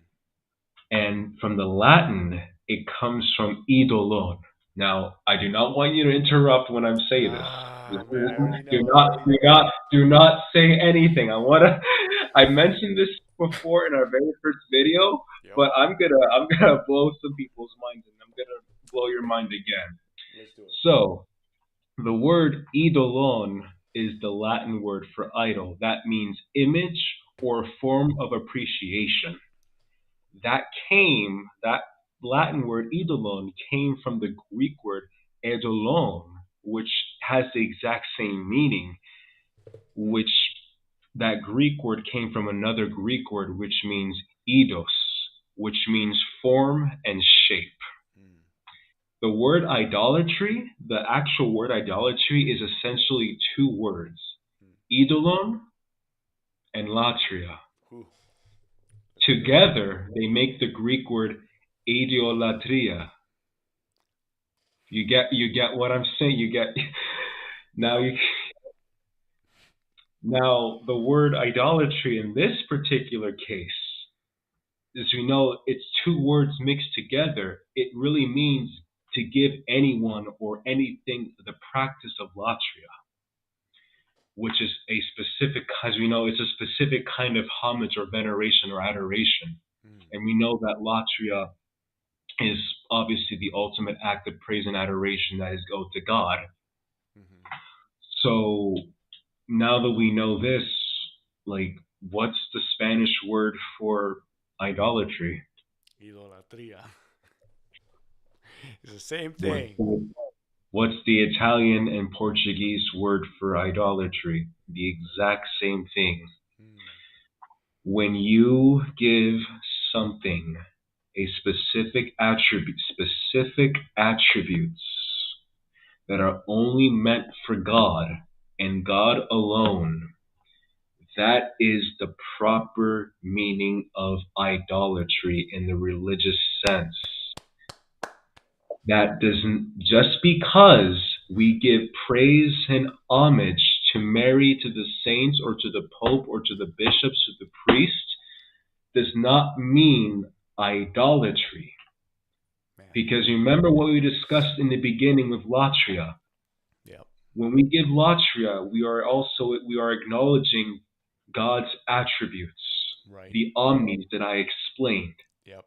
and from the Latin it comes from idolon. Now, I do not want you to interrupt when I'm saying this. Ah, man, I already Do know. I not, already do know. not, do not say anything. I mentioned this before in our very first video, Yep. but I'm gonna blow some people's minds, and I'm gonna blow your mind again. Let's do it. So, the word idolon is the Latin word for idol. That means image or form of appreciation. That Latin word idolon came from the Greek word eidolon, which has the exact same meaning, which that Greek word came from another Greek word which means eidos, which means form and shape. Mm. The word idolatry, the actual word idolatry, is essentially two words: Mm. idolon and latria. Whew. That's a big one. Together, they make the Greek word idolatria. You get what I'm saying. You get now Yep. you now the word idolatry in this particular case, as we know, it's two words mixed together. It really means to give anyone or anything the practice of latria, which is a specific, as we know, it's a specific kind of homage or veneration or adoration. Mm. And we know that latria is obviously the ultimate act of praise and adoration that is owed to God. Mm-hmm. So now that we know this, like, what's the Spanish word for idolatry? Idolatria. It's the same What's thing. the, what's the Italian and Portuguese word for idolatry? The exact same thing. Mm. When you give something a specific attributes that are only meant for God and God alone, that is the proper meaning of idolatry in the religious sense. That doesn't, just because we give praise and homage to Mary, to the saints, or to the Pope, or to the bishops, or the priests, does not mean idolatry. Man. Because remember what we discussed in the beginning with Latria. Yep. When we give Latria, we are acknowledging God's attributes, Right. the omnis that I explained. Yep.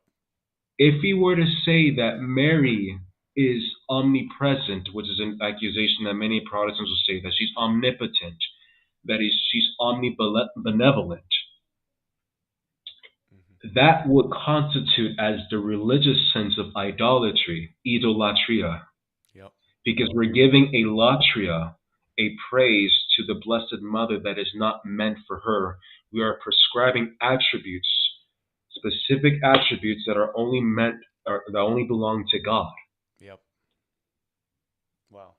If we were to say that Mary is omnipresent, which is an accusation that many Protestants will say, that she's omnipotent, she's omnibenevolent, Mm-hmm. that would constitute as the religious sense of idolatry, idolatria, Yep. because we're giving a latria, a praise to the Blessed Mother that is not meant for her. We are prescribing attributes, specific attributes that are only meant or that only belong to God. Yep. Wow.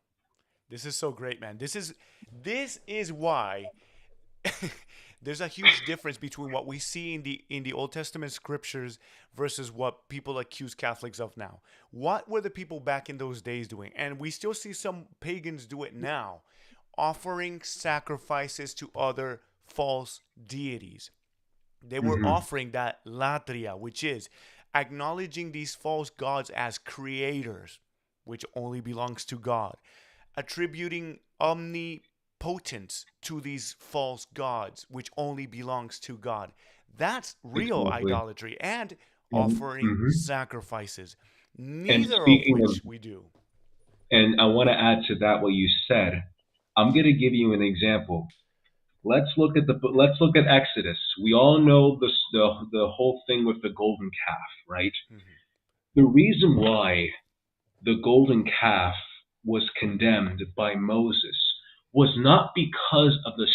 This is so great, man. This is why there's a huge difference between what we see in the Old Testament scriptures versus what people accuse Catholics of now. What were the people back in those days doing? And we still see some pagans do it now, offering sacrifices to other false deities. They were Mm-hmm. offering that latria, which is acknowledging these false gods as creators, which only belongs to God, attributing omnipotence to these false gods, which only belongs to God. That's real Exactly. idolatry, and And, offering mhm. sacrifices, And neither of speaking of, which we do. and I want to add to that what you said. I'm going to give you an example. Let's look at Exodus. We all know the whole thing with the golden calf, right? Mhm. The reason why the golden calf was condemned by Moses was not because of the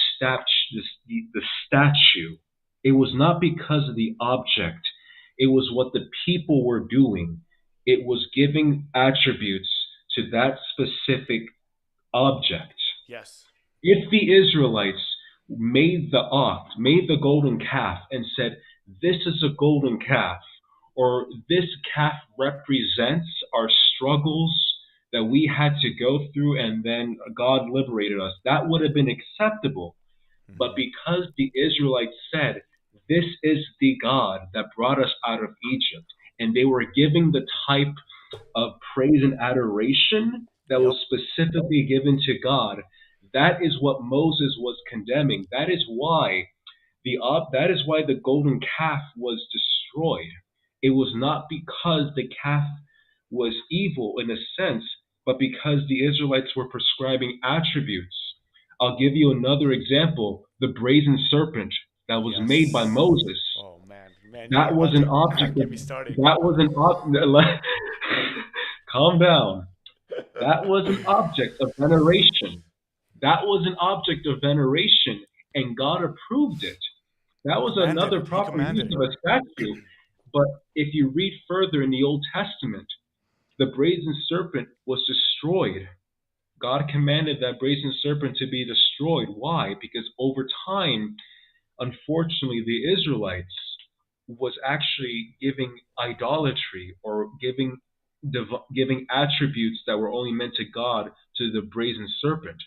statue. It was not because of the object. It was what the people were doing. It was giving attributes to that specific object. Yes. If the Israelites made the golden calf and said, "This is a golden calf," or "This calf represents our struggles that we had to go through and then God liberated us," that would have been acceptable. But Hmm. because the Israelites said, "This is the God that brought us out of Egypt," and they were giving the type of praise and adoration that was Yep. specifically given to God, that is what Moses was condemning. That is why the golden calf was destroyed. It was not because the calf was evil in a sense, but because the Israelites were prescribing attributes. I'll give you another example: the brazen serpent that was made by Yes. Moses. Oh man, you're That was about an to object of get me started. that was an calm down. That was an object of veneration. That was an object of veneration, and God approved it. That was Commanded another it. He proper use commanded of it. a statue. But if you read further in the Old Testament, the brazen serpent was destroyed. God commanded that brazen serpent to be destroyed. Why? Because over time, unfortunately, the Israelites was actually giving idolatry or giving attributes that were only meant to God to the brazen serpent.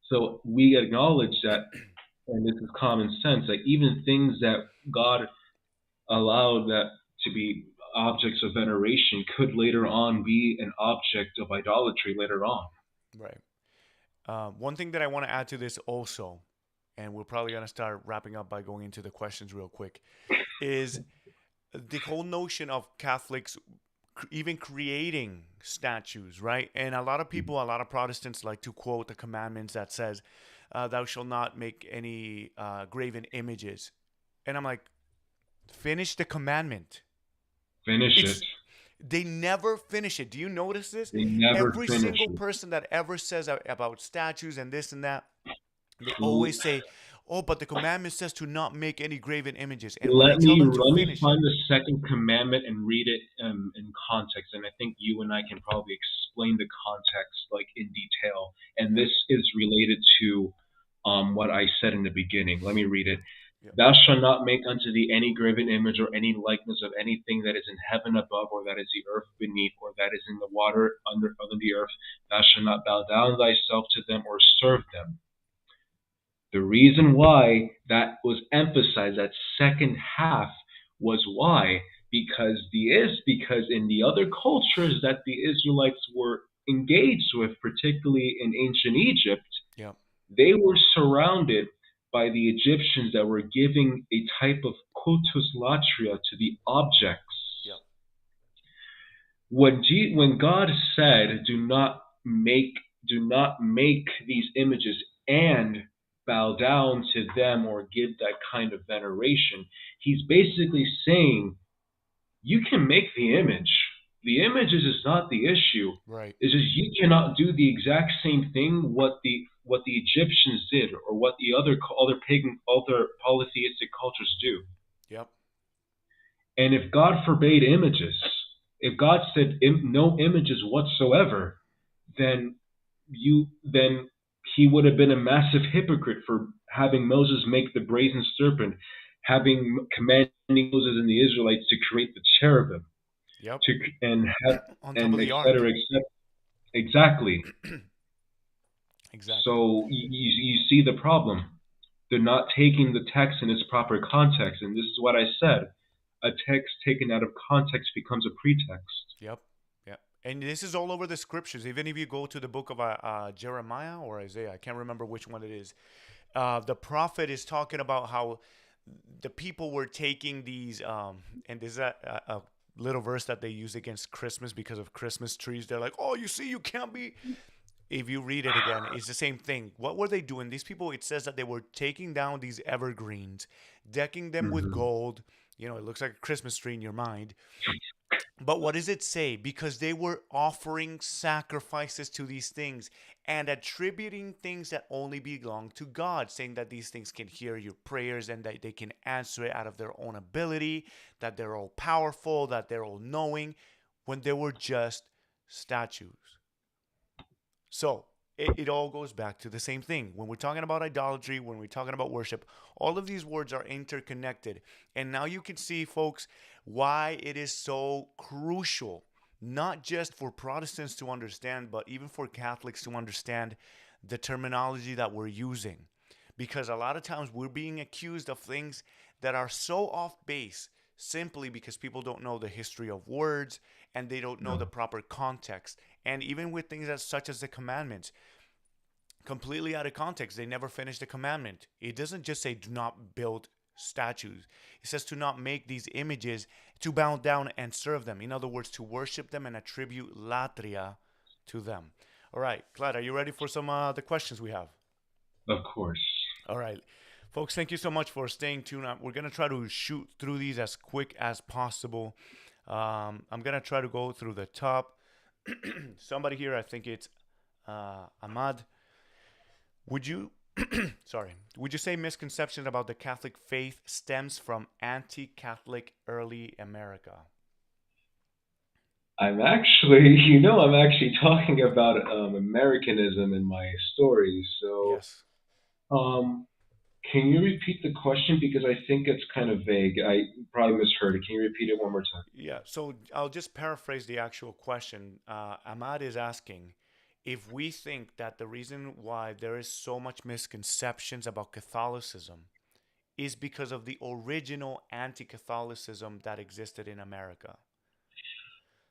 So we acknowledge that, and this is common sense, that even things that God allowed that to be objects of veneration could later on be an object of idolatry later on. Right. One thing that I want to add to this also, and we're probably going to start wrapping up by going into the questions real quick, is the whole notion of Catholics even creating statues, right? And a lot of people, a lot of Protestants like to quote the commandments that says, "Thou shalt not make any graven images." And I'm like, finish the commandment. Finish it. It's They never finish it. Do you notice this? They never Every finish single it. person that ever says about statues and this and that, they always say, "Oh, but the commandment says to not make any graven images." And when I tell them to Let me finish find it, the second commandment and read it in context, and I think you and I can probably explain the context like in detail. And yeah, this is related to what I said in the beginning. Let me read it. yeah, Thou shalt not make unto thee any graven image or any likeness of anything that is in heaven above, or that is the earth beneath, or that is in the water under the earth. Thou shalt not bow down thyself to them or serve them. The reason why that was emphasized, that second half, was why? Because in the other cultures that the Israelites were engaged with, particularly in ancient Egypt, yeah, they were surrounded by the Egyptians that were giving a type of cultus latria to the objects. yeah, When God said, do not make these images and bow down to them or give that kind of veneration, he's basically saying you can make the image. The images is not the issue. right, It's just you cannot do the exact same thing what the Egyptians did, or what the other polytheistic cultures do. Yep. And if God forbade images, if God said no images whatsoever, then then he would have been a massive hypocrite for having Moses make the brazen serpent, having commanding Moses and the Israelites to create the cherubim, Yep. to and have On top and of et the ark. cetera, et cetera. Exactly. Exactly. So you see the problem. They're not taking the text in its proper context, and this is what I said. A text taken out of context becomes a pretext. Yep. Yep. And this is all over the scriptures. Even if you go to the book of Jeremiah or Isaiah, I can't remember which one it is. The prophet is talking about how the people were taking these, and there's a little verse that they use against Christmas because of Christmas trees. They're like, oh, you see, you can't be. If you read it again, it's the same thing. What were they doing? These people, it says that they were taking down these evergreens, decking them with Mm-hmm. gold. You know, it looks like a Christmas tree in your mind. But what does it say? Because they were offering sacrifices to these things and attributing things that only belong to God, saying that these things can hear your prayers and that they can answer it out of their own ability, that they're all powerful, that they're all knowing, when they were just statues. So it all goes back to the same thing. When we're talking about idolatry, when we're talking about worship, all of these words are interconnected. And now you can see, folks, why it is so crucial, not just for Protestants to understand, but even for Catholics to understand the terminology that we're using. Because a lot of times we're being accused of things that are so off base simply because people don't know the history of words and they don't know the No. proper context. And even with things such as the commandments, completely out of context, they never finish the commandment. It doesn't just say do not build statues. It says to not make these images, to bow down and serve them. In other words, to worship them and attribute latria to them. All right, Clyde, are you ready for some the questions we have? Of course. All right. Folks, thank you so much for staying tuned. We're going to try to shoot through these as quick as possible. I'm going to try to go through the top. Somebody here, I think it's Ahmad. Would you, sorry, would you say misconceptions about the Catholic faith stems from anti-Catholic early America? I'm actually talking about Americanism in my story. So, Yes. um, can you repeat the question because I think it's kind of vague. I probably misheard it. Can you repeat it one more time? Yeah, so I'll just paraphrase the actual question. Ahmad is asking if we think that the reason why there is so much misconceptions about Catholicism is because of the original anti-Catholicism that existed in America.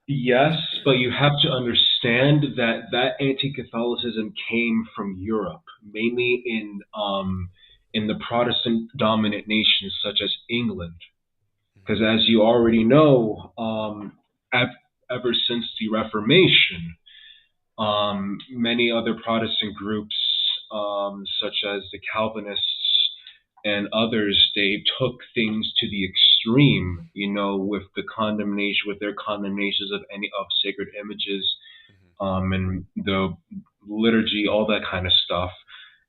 Yes, but you have to understand that that anti-Catholicism came from Europe, mainly in the Protestant dominant nations such as England. Hmm. Because as you already know, ever since the Reformation, many other Protestant groups, such as the Calvinists and others, they took things to the extreme, with their condemnations of any of sacred images, Hmm. and the liturgy, all that kind of stuff.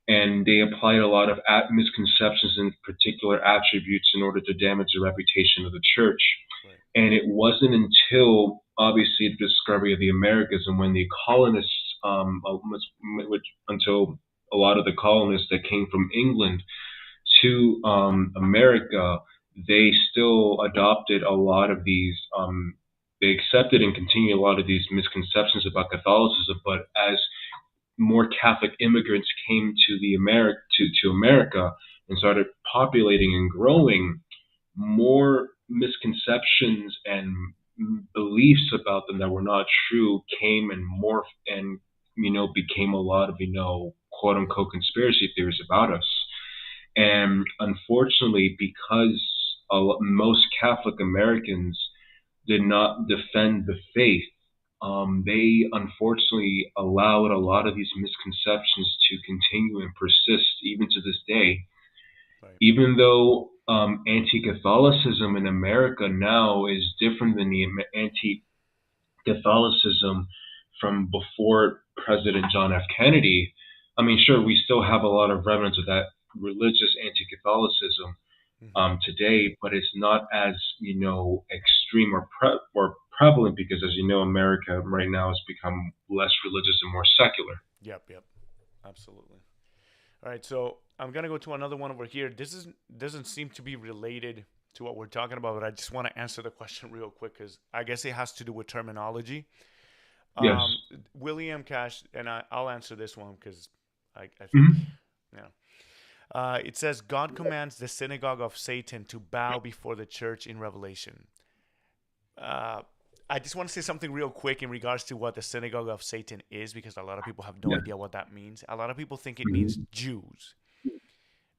And they applied a lot of misconceptions and particular attributes in order to damage the reputation of the church. Right. And it wasn't until obviously the discovery of the Americas and when the colonists, until a lot of the colonists that came from England to America, they still adopted a lot of these. They accepted and continued a lot of these misconceptions about Catholicism, but as more Catholic immigrants came to America and started populating and growing, more misconceptions and beliefs about them that were not true came and morphed and became a lot of quote unquote conspiracy theories about us. And unfortunately, because most Catholic Americans did not defend the faith, they unfortunately allowed a lot of these misconceptions to continue and persist even to this day. Right. Even though anti-Catholicism in America now is different than the anti-Catholicism from before President John F. Kennedy, I mean, sure, we still have a lot of remnants of that religious anti-Catholicism Hmm. today, but it's not as extreme or prevalent because, as you know, America right now has become less religious and more secular. Yep, yep, absolutely. All right, so I'm gonna go to another one over here. This is doesn't seem to be related to what we're talking about, but I just want to answer the question real quick because I guess it has to do with terminology. Yes. Um, William Cash, and I'll answer this one because I think, Hmm. you know. It says God commands the synagogue of Satan to bow before the church in Revelation. Uh, I just want to say something real quick in regards to what the synagogue of Satan is because a lot of people have no Yeah. idea what that means. A lot of people think it means Hmm. Jews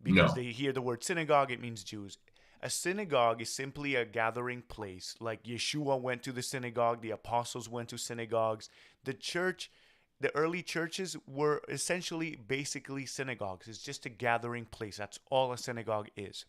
because No. they hear the word synagogue, it means Jews. A synagogue is simply a gathering place. Like Yeshua went to the synagogue, the apostles went to synagogues. The church, the early churches were essentially basically synagogues. It's just a gathering place. That's all a synagogue is.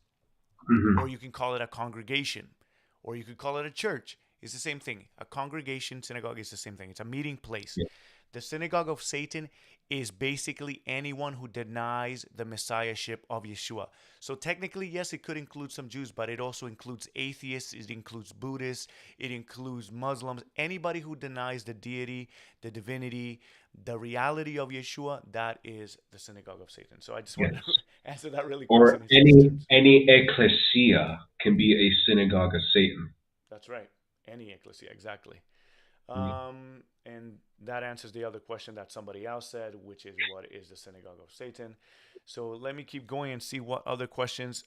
Or Hmm. you can call it a congregation, or you could call it a church. It's the same thing. A congregation, synagogue is the same thing. It's a meeting place. Yeah. The synagogue of Satan is basically anyone who denies the messiahship of Yeshua. So technically, yes, it could include some Jews, but it also includes atheists, it includes Buddhists, it includes Muslims, anybody who denies the deity, the divinity, the reality of Yeshua, that is the synagogue of Satan. So I just Yes. wanted to answer that really quick Or in these any terms. any ecclesia can be a synagogue of Satan. That's right. Any ecclesia, exactly. Mhm. And that answers the other question that somebody else said, which is what is the synagogue of Satan? So let me keep going and see what other questions.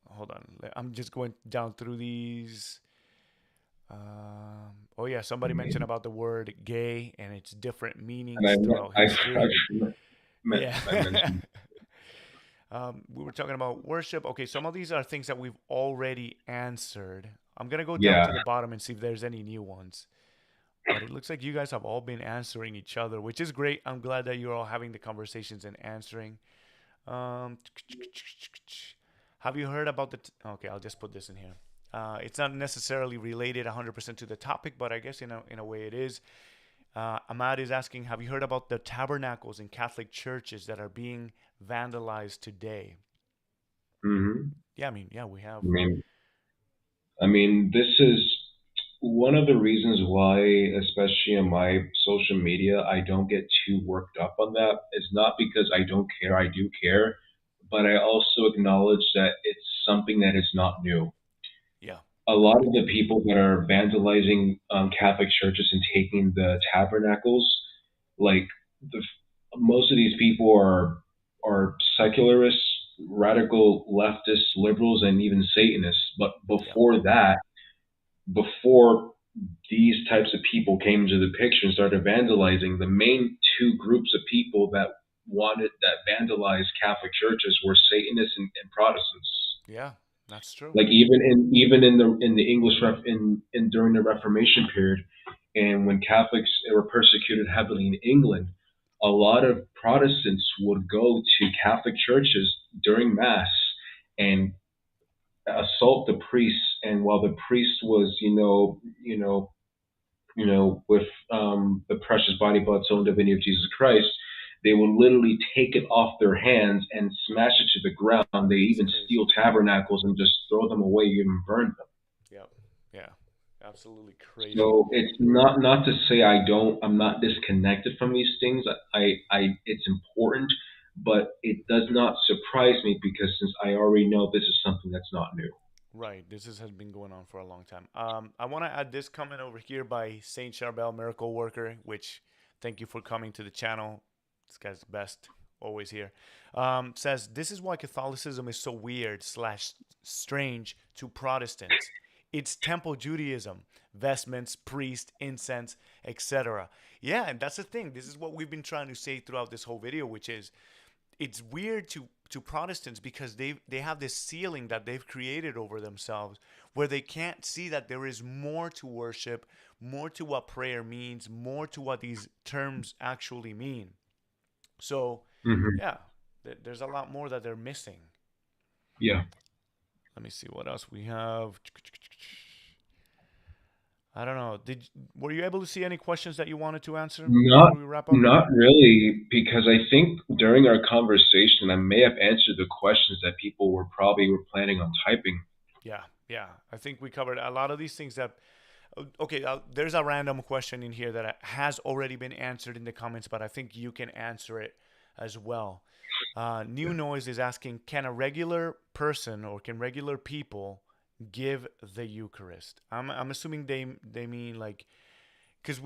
Hold on. I'm just going down through these. Oh yeah, somebody mentioned about the word gay and its different And meanings throughout history. Yeah. I mentioned, We were talking about worship. Okay, some of these are things that we've already answered. I'm gonna go down yeah, to the bottom and see if there's any new ones. But it looks like you guys have all been answering each other, which is great. I'm glad that you're all having the conversations and answering. Um, have you heard about the? Okay, I'll just put this in here. It's not necessarily related 100% to the topic, but I guess in a way it is. Ahmad is asking, have you heard about the tabernacles in Catholic churches that are being vandalized today? hmm Yeah, I mean, yeah, we have. I mean, this is one of the reasons why, especially in my social media, I don't get too worked up on that. It's not because I don't care; I do care, but I also acknowledge that it's something that is not new. Yeah, A lot of correct. the people that are vandalizing Catholic churches and taking the tabernacles, like the most of these people are secularists, radical leftists, liberals, and even Satanists. But Yeah, before these types of people came into the picture and started vandalizing, the main two groups of people that vandalized Catholic churches were Satanists and Protestants. yeah, that's true. Like even in the English in during the Reformation period, and when Catholics were persecuted heavily in England, a lot of Protestants would go to Catholic churches during Mass and assault the priests. And while the priest was, with the precious body, blood, soul, and divinity of Jesus Christ, they would literally take it off their hands and smash it to the ground. They It's even crazy. steal tabernacles and just throw them away, even burn them. Yep. Yeah. Absolutely crazy. So it's not to say I'm not disconnected from these things. It's important, but it does not surprise me because since I already know this is something that's not new. Right. Has been going on for a long time. I want to add this comment over here by Saint Charbel, Miracle Worker, which thank you for coming to the channel. This guy's the best. Always here. Says this is why Catholicism is so weird slash strange to Protestants. It's temple Judaism, vestments, priest, incense, etc. Yeah, and that's the thing. This is what we've been trying to say throughout this whole video, which is it's weird to Protestants because they have this ceiling that they've created over themselves where they can't see that there is more to worship, more to what prayer means, more to what these terms actually mean. So, Hmm. yeah, there's a lot more that they're missing. Yeah. Let me see what else we have. I don't know. Were you able to see any questions that you wanted to answer Not before we wrap up? not really, because I think during our conversation I may have answered the questions that people were planning on typing. Yeah, yeah. I think we covered a lot of these things that. Okay, there's a random question in here that has already been answered in the comments, but I think you can answer it as well. New Noise is asking, can a regular person or can regular people give the Eucharist? I'm assuming they mean like because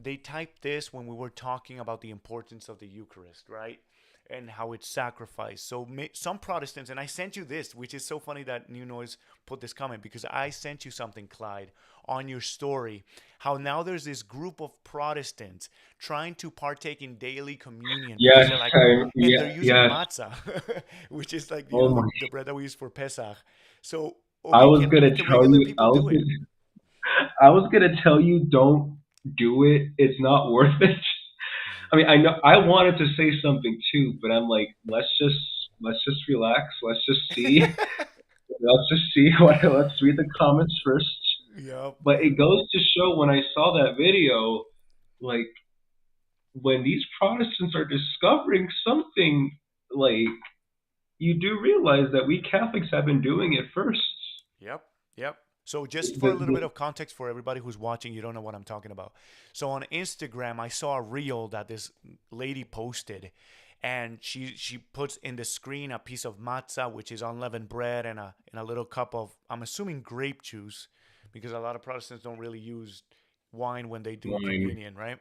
they typed this when we were talking about the importance of the Eucharist, right? And how it's sacrificed. So some Protestants, and I sent you this, which is so funny that New Noise put this comment because I sent you something, Clyde, on your story. How now there's this group of Protestants trying to partake in daily communion because Yes, they're like, and they're yeah, using yes. matzah, which is like Oh my! the bread that we use for Pesach. So I okay, was gonna can tell regular you. people do it? I was gonna tell you don't do it. It's not worth it. I mean, I know I wanted to say something too, but I'm like, let's just relax. Let's just see. Let's just see what. Let's read the comments first. Yep. But it goes to show when I saw that video, like when these Protestants are discovering something, like you do realize that we Catholics have been doing it first. Yep. Yep. So just for a little bit The, of context for everybody who's watching, you don't know what I'm talking about. So on Instagram, I saw a reel that this lady posted, and she puts in the screen a piece of matzah, which is unleavened bread, and a little cup of, I'm assuming, grape juice, because a lot of Protestants don't really use wine when they do wine. communion, right?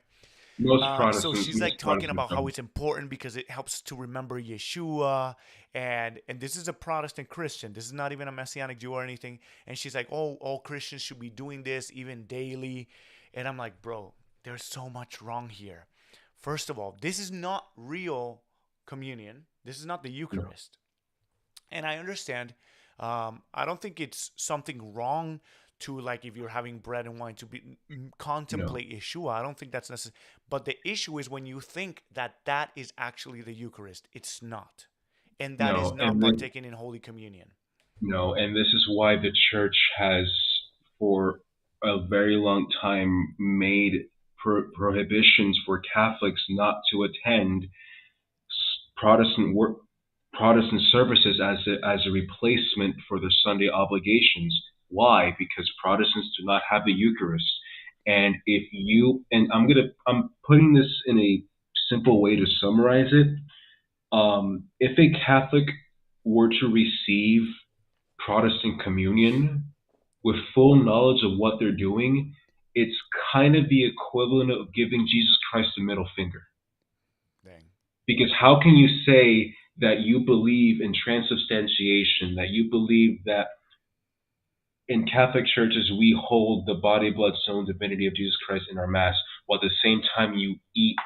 So she's Most like talking Protestants about how don't. it's important because it helps to remember Yeshua, and this is a Protestant Christian. This is not even a Messianic Jew or anything. And she's like, "Oh, all Christians should be doing this even daily," and I'm like, "Bro, there's so much wrong here. First of all, this is not real communion. This is not the No, Eucharist." And I understand. I don't think it's something wrong to, like, if you're having bread and wine to be no, contemplate Yeshua. I don't think that's necessary. But the issue is when you think that that is actually the Eucharist. It's not, and that is no, not partaking in Holy Communion. no, and this is why the church has, for a very long time, made prohibitions for Catholics not to attend Protestant work, Protestant services as a replacement for their Sunday obligations. Why? Because Protestants do not have the Eucharist, Yep. and if you and I'm putting this in a simple way to summarize it. If a Catholic were to receive Protestant communion with full knowledge of what they're doing, it's kind of the equivalent of giving Jesus Christ a middle finger. Dang. Because how can you say that you believe in transubstantiation, that you believe that in Catholic churches we hold the body, blood, soul, and divinity of Jesus Christ in our Mass, while at the same time you eat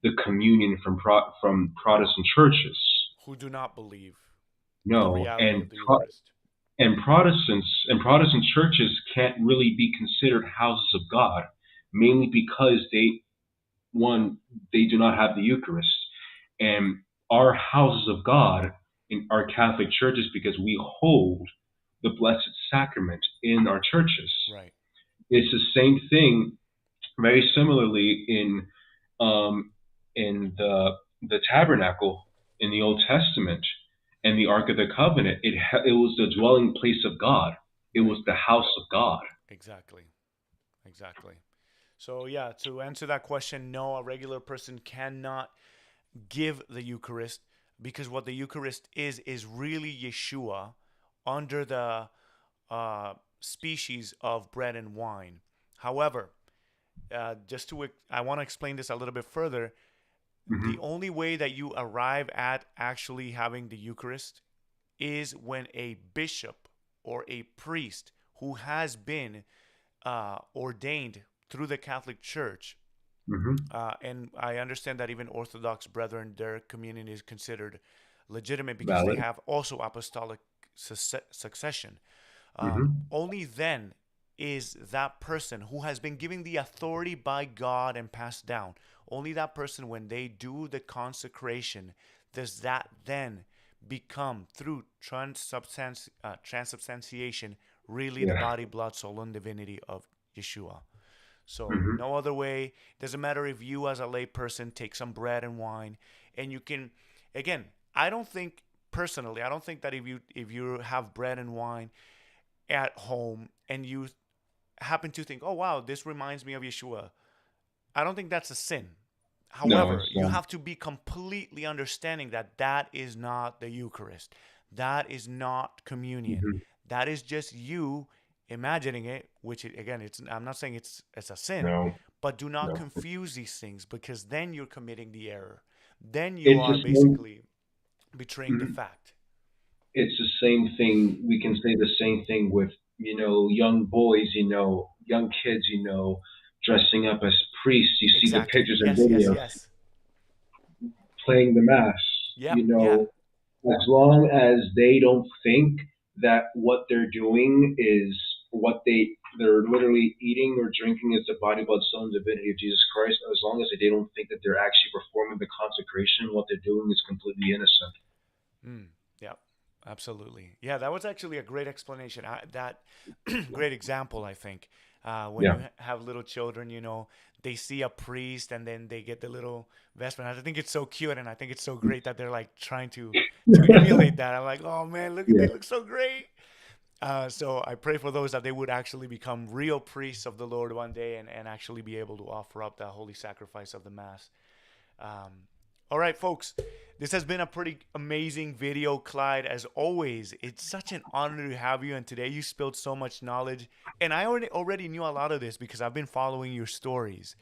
the communion from Protestant churches? Who do not believe the No, reality of the Pro- Eucharist? and Protestants and Protestant churches can't really be considered houses of God, mainly because one they do not have the Eucharist, and our houses of God in our Catholic churches because we hold the Blessed Sacrament in our churches. Right. It's the same thing, very similarly um, in the tabernacle in the Old Testament and the Ark of the Covenant. It was the dwelling place of God. It Right. was the house of God. Exactly. Exactly. So yeah, to answer that question, no, a regular person cannot give the Eucharist because what the Eucharist is really Yeshua under the species of bread and wine. However, I want to explain this a little bit further. The Hmm. only way that you arrive at actually having the Eucharist is when a bishop or a priest who has been ordained through the Catholic Church. Hmm. And I understand that even Orthodox brethren, their communion is considered legitimate because they Valid. have also apostolic succession. Hmm. Only then is that person who has been given the authority by God and passed down, only that person, when they do the consecration, does that then become, through transubstantiation, really the Yeah. body, blood, soul, and divinity of Yeshua. So Hmm. no other way. It doesn't matter if you as a lay person take some bread and wine, and you can, again, I don't think personally, I don't think that if you have bread and wine at home and you happen to think, oh wow, this reminds me of Yeshua, I don't think that's a sin. No, However, it's you not. have to be completely understanding that that is not the Eucharist. That is not communion. Hmm. That is just you imagining it, which again, I'm not saying it's a sin, No, but do not no. confuse these things because then you're committing the error. Then you It's are the same. basically betraying the Mhm. fact. It's the same thing. We can say the same thing with young boys, young kids, dressing up as priests. You see the Exactly. pictures and Yes, yes, videos yes. playing the mass. Yep, You yeah. know, as long as they don't think that what they're doing is what they're literally eating or drinking is the body, blood, soul, and divinity of Jesus Christ, as long as they don't think that they're actually performing the consecration, what they're doing is completely innocent. Mm, yeah, absolutely. Yeah, that was actually a great explanation. That great example, I think. When Yeah. you have little children, they see a priest and then they get the little vestment. I think it's so cute, and I think it's so great that they're like trying to emulate that. I'm like, oh man, look, Yeah. they look so great. So I pray for those that they would actually become real priests of the Lord one day and actually be able to offer up that holy sacrifice of the Mass. Um, all right, folks, this has been a pretty amazing video, Clyde. As always, it's such an honor to have you. And today you spilled so much knowledge. And I already knew a lot of this because I've been following your stories.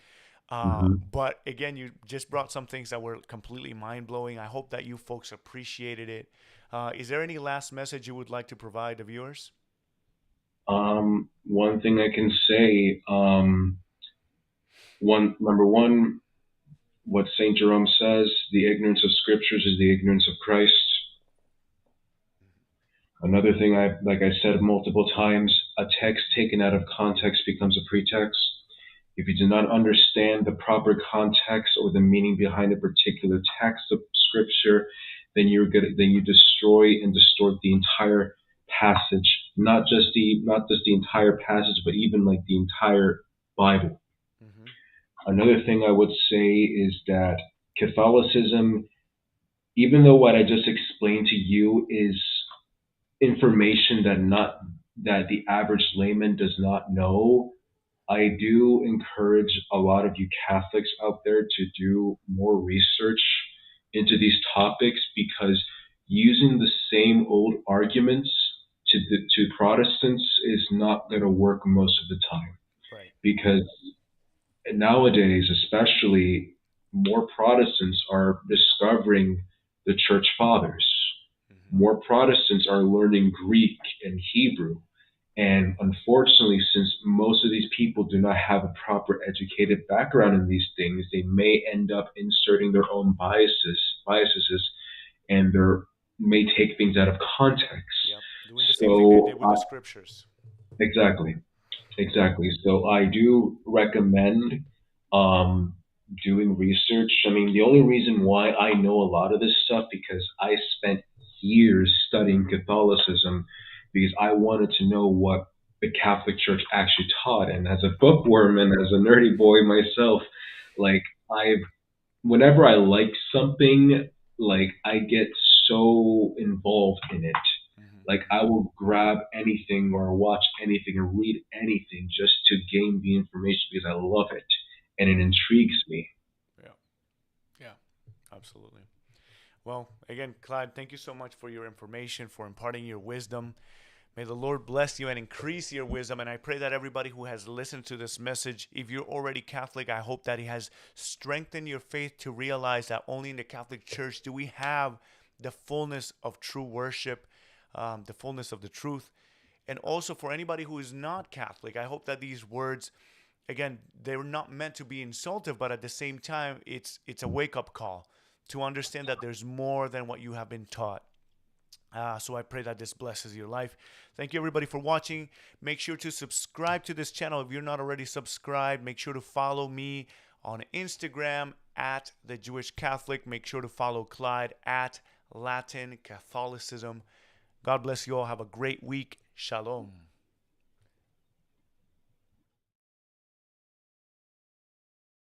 Hmm. But again, you just brought some things that were completely mind blowing. I hope that you folks appreciated it. Is there any last message you would like to provide the viewers? One thing I can say, number one, what Saint Jerome says: the ignorance of scriptures is the ignorance of Christ. Another thing, like I said multiple times, a text taken out of context becomes a pretext. If you do not understand the proper context or the meaning behind a particular text of scripture, then you destroy and distort the entire passage, not just the entire passage, but even like the entire Bible. Mm-hmm. Another thing I would say is that Catholicism, even though what I just explained to you is information that the average layman does not know, I do encourage a lot of you Catholics out there to do more research into these topics, because using the same old arguments to Protestants is not going to work most of the time, Right. because nowadays, especially, more Protestants are discovering the church fathers. Mm-hmm. More Protestants are learning Greek and Hebrew. And unfortunately, since most of these people do not have a proper educated background in these things, they may end up inserting their own biases, and they may take things out of context. Yep. Doing the same thing they did So, with the scriptures. exactly. Exactly. So I do recommend um, doing research. I mean, the only reason why I know a lot of this stuff, because I spent years studying Catholicism, because I wanted to know what the Catholic Church actually taught. And as a bookworm and as a nerdy boy myself, like I've whenever I like something, like I get so involved in it. Like Mm-hmm. I will grab anything or watch anything or read anything just to gain the information, because I love it and it Mm-hmm. intrigues me. Yeah. Yeah. Absolutely. Well, again, Clyde, thank you so much for your information, for imparting your wisdom. May the Lord bless you and increase your wisdom. And I pray that everybody who has listened to this message, if you're already Catholic, I hope that He has strengthened your faith to realize that only in the Catholic Church do we have the fullness of true worship, the fullness of the truth. And also for anybody who is not Catholic, I hope that these words, again, they're not meant to be insultive, but at the same time, it's a wake up call to understand that there's more than what you have been taught. So I pray that this blesses your life. Thank you everybody for watching. Make sure to subscribe to this channel if you're not already subscribed. Make sure to follow me on Instagram at the Jewish Catholic. Make sure to follow Clyde at Latin Catholicism. God bless you all. Have a great week. Shalom.